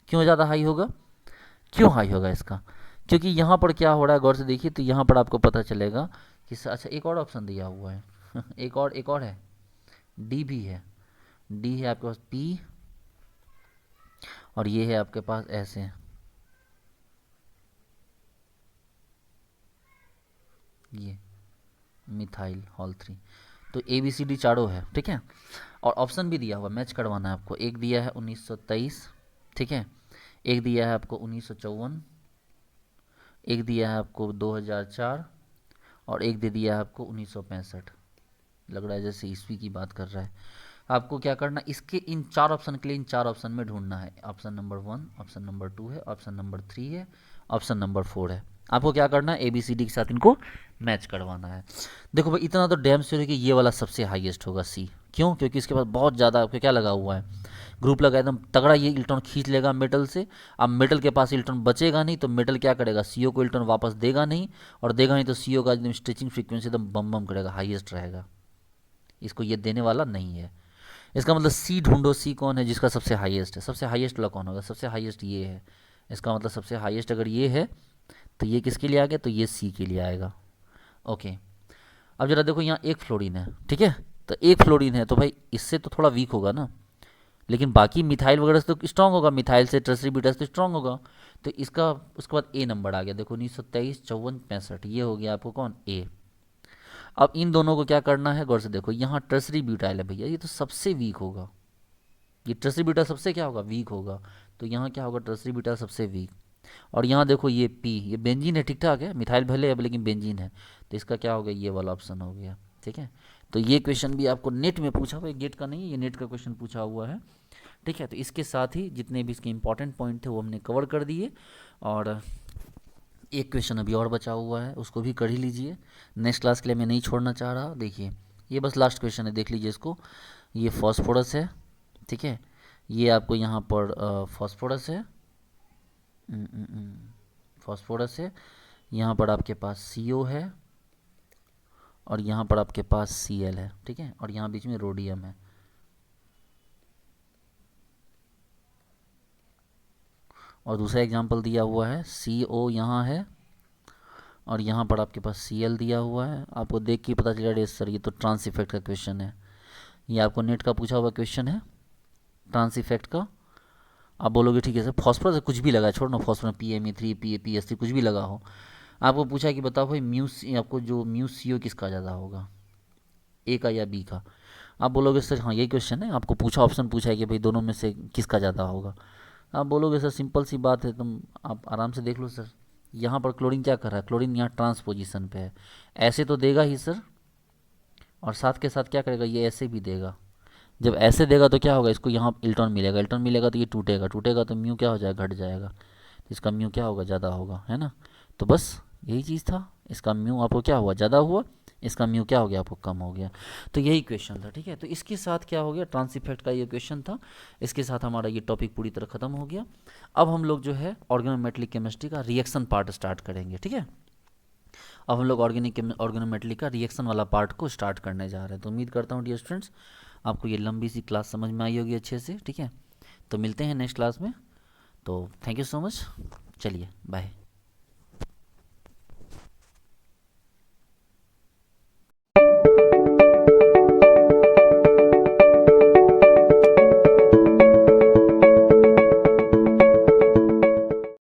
क्यों ज़्यादा हाई होगा, क्यों हाई होगा इसका, क्योंकि यहाँ पर क्या हो रहा है गौर से देखिए, तो यहाँ पर आपको पता चलेगा कि अच्छा एक और ऑप्शन दिया हुआ है एक और है डी भी है, डी है आपके पास P और ये है आपके पास ऐसे, ये मिथाइल हॉल 3। तो ABCD चारों है, ठीक है, और ऑप्शन भी दिया हुआ मैच करवाना है आपको, एक दिया है 1923, ठीक है, एक दिया है आपको 1954, एक दिया है आपको 2004 और एक दे दिया है आपको 1965। लग रहा है जैसे ईस्वी की बात कर रहा है। आपको क्या करना, इसके इन चार ऑप्शन के लिए इन चार ऑप्शन में ढूंढना है, ऑप्शन नंबर 1, ऑप्शन नंबर 2 है, ऑप्शन नंबर 3 है, ऑप्शन नंबर 4 है। आपको क्या करना है ABCD के साथ इनको मैच करवाना है। देखो भाई इतना तो डैम श्योर है कि ये वाला सबसे हाईएस्ट होगा C। क्यों, क्योंकि इसके पास बहुत ज़्यादा आपको क्या लगा हुआ है, ग्रुप लगा एकदम तगड़ा, ये इलेक्ट्रॉन खींच लेगा मेटल से। अब मेटल के पास इलेक्ट्रॉन बचेगा नहीं तो मेटल क्या करेगा CO को इलेक्ट्रॉन वापस देगा नहीं, और देगा नहीं तो CO का एकदम स्ट्रेचिंग फ्रीक्वेंसी एकदम बम बम करेगा, हाईएस्ट रहेगा, इसको ये देने वाला नहीं है। इसका मतलब C ढूंढो, C कौन है जिसका सबसे हाईएस्ट है, सबसे हाईएस्ट वाला कौन होगा, सबसे हाईएस्ट ये है, इसका मतलब सबसे हाईएस्ट अगर ये है तो ये किसके लिए आ गया, तो ये C के लिए आएगा। ओके, अब जरा देखो यहाँ एक फ्लोरीन है, ठीक है, तो एक फ्लोरीन है तो भाई इससे तो थोड़ा वीक होगा ना, लेकिन बाकी मिथाइल वगैरह से तो स्ट्रांग होगा, मिथाइल से टर्सरी ब्यूटाइल से तो स्ट्रांग होगा। तो इसका उसके बाद ए नंबर आ गया, देखो 1923, 54, 65, ये हो गया आपको कौन, ए। अब इन दोनों को क्या करना है, गौर से देखो, यहाँ टर्सरी ब्यूटाइल है भैया, ये तो सबसे वीक होगा, ये टर्सरी ब्यूटाइल सबसे क्या होगा, वीक होगा। तो यहाँ क्या होगा, टर्सरी ब्यूटाइल सबसे वीक। और यहाँ देखो ये पी, ये बेंजीन है, ठीक ठाक है, मिथाइल भले अब लेकिन बेंजीन है, तो इसका क्या हो गया, ये वाला ऑप्शन हो गया। ठीक है, तो ये क्वेश्चन भी आपको नेट में पूछा हुआ है, गेट का नहीं है, ये नेट का क्वेश्चन पूछा हुआ है। ठीक है, तो इसके साथ ही जितने भी इसके इंपॉर्टेंट पॉइंट थे वो हमने कवर कर दिए। और एक क्वेश्चन अभी और बचा हुआ है, उसको भी कर ही लीजिए, नेक्स्ट क्लास के लिए मैं नहीं छोड़ना चाह रहा। देखिए ये बस लास्ट क्वेश्चन है, देख लीजिए इसको। ये फॉस्फोरस है, ठीक है, ये आपको यहाँ पर फॉस्फोरस है, फॉस्फोरस है, यहाँ पर आपके पास CO है, और यहाँ पर आपके पास Cl है, ठीक है, और यहाँ बीच में रोडियम है। और दूसरा एग्जांपल दिया हुआ है, CO यहाँ है, और यहाँ पर आपके पास Cl दिया हुआ है। आपको देख के पता चल रहा है सर ये तो ट्रांस इफेक्ट का क्वेश्चन है, ये आपको नेट का पूछा हुआ क्वेश्चन है ट्रांस इफेक्ट का। आप बोलोगे ठीक है सर फॉस्फोरस कुछ भी लगा है, छोड़ो ना, फॉस्फोरस PME3 PAPS3 कुछ भी लगा हो, आपको पूछा कि बताओ भाई आपको जो CO किसका ज़्यादा होगा, ए का या बी का। आप बोलोगे सर हाँ यही क्वेश्चन है, आपको पूछा, ऑप्शन पूछा है कि भाई दोनों में से किसका ज़्यादा होगा। आप बोलोगे सर सिंपल सी बात है, तुम आप आराम से देख लो सर, यहाँ पर क्लोरीन क्या कर रहा है, क्लोरीन यहाँ ट्रांस पोजीशन पे है, ऐसे तो देगा ही सर, और साथ के साथ क्या करेगा, ये ऐसे भी देगा। जब ऐसे देगा तो क्या होगा, इसको यहाँ इलेक्ट्रॉन मिलेगा, इलेक्ट्रॉन मिलेगा तो ये टूटेगा, टूटेगा तो म्यू क्या हो जाएगा, घट जाएगा, तो इसका म्यू क्या होगा, ज़्यादा होगा, है ना। तो बस यही चीज़ था, इसका म्यू आपको क्या हुआ, ज़्यादा हुआ, इसका म्यू क्या हो गया, आपको कम हो गया। तो यही क्वेश्चन था, ठीक है। तो इसके साथ क्या हो गया, ट्रांस इफेक्ट का ये क्वेश्चन था, इसके साथ हमारा ये टॉपिक पूरी तरह ख़त्म हो गया। अब हम लोग जो है ऑर्गेनोमेटेलिक केमिस्ट्री का रिएक्शन पार्ट स्टार्ट करेंगे, ठीक है। अब हम लोग ऑर्गेनोमेटेलिक का रिएक्शन वाला पार्ट को स्टार्ट करने जा रहे हैं। तो उम्मीद करता हूँ डियर स्टूडेंट्स आपको ये लंबी सी क्लास समझ में आई होगी अच्छे से, ठीक है। तो मिलते हैं नेक्स्ट क्लास में, तो थैंक यू सो मच, चलिए बाय।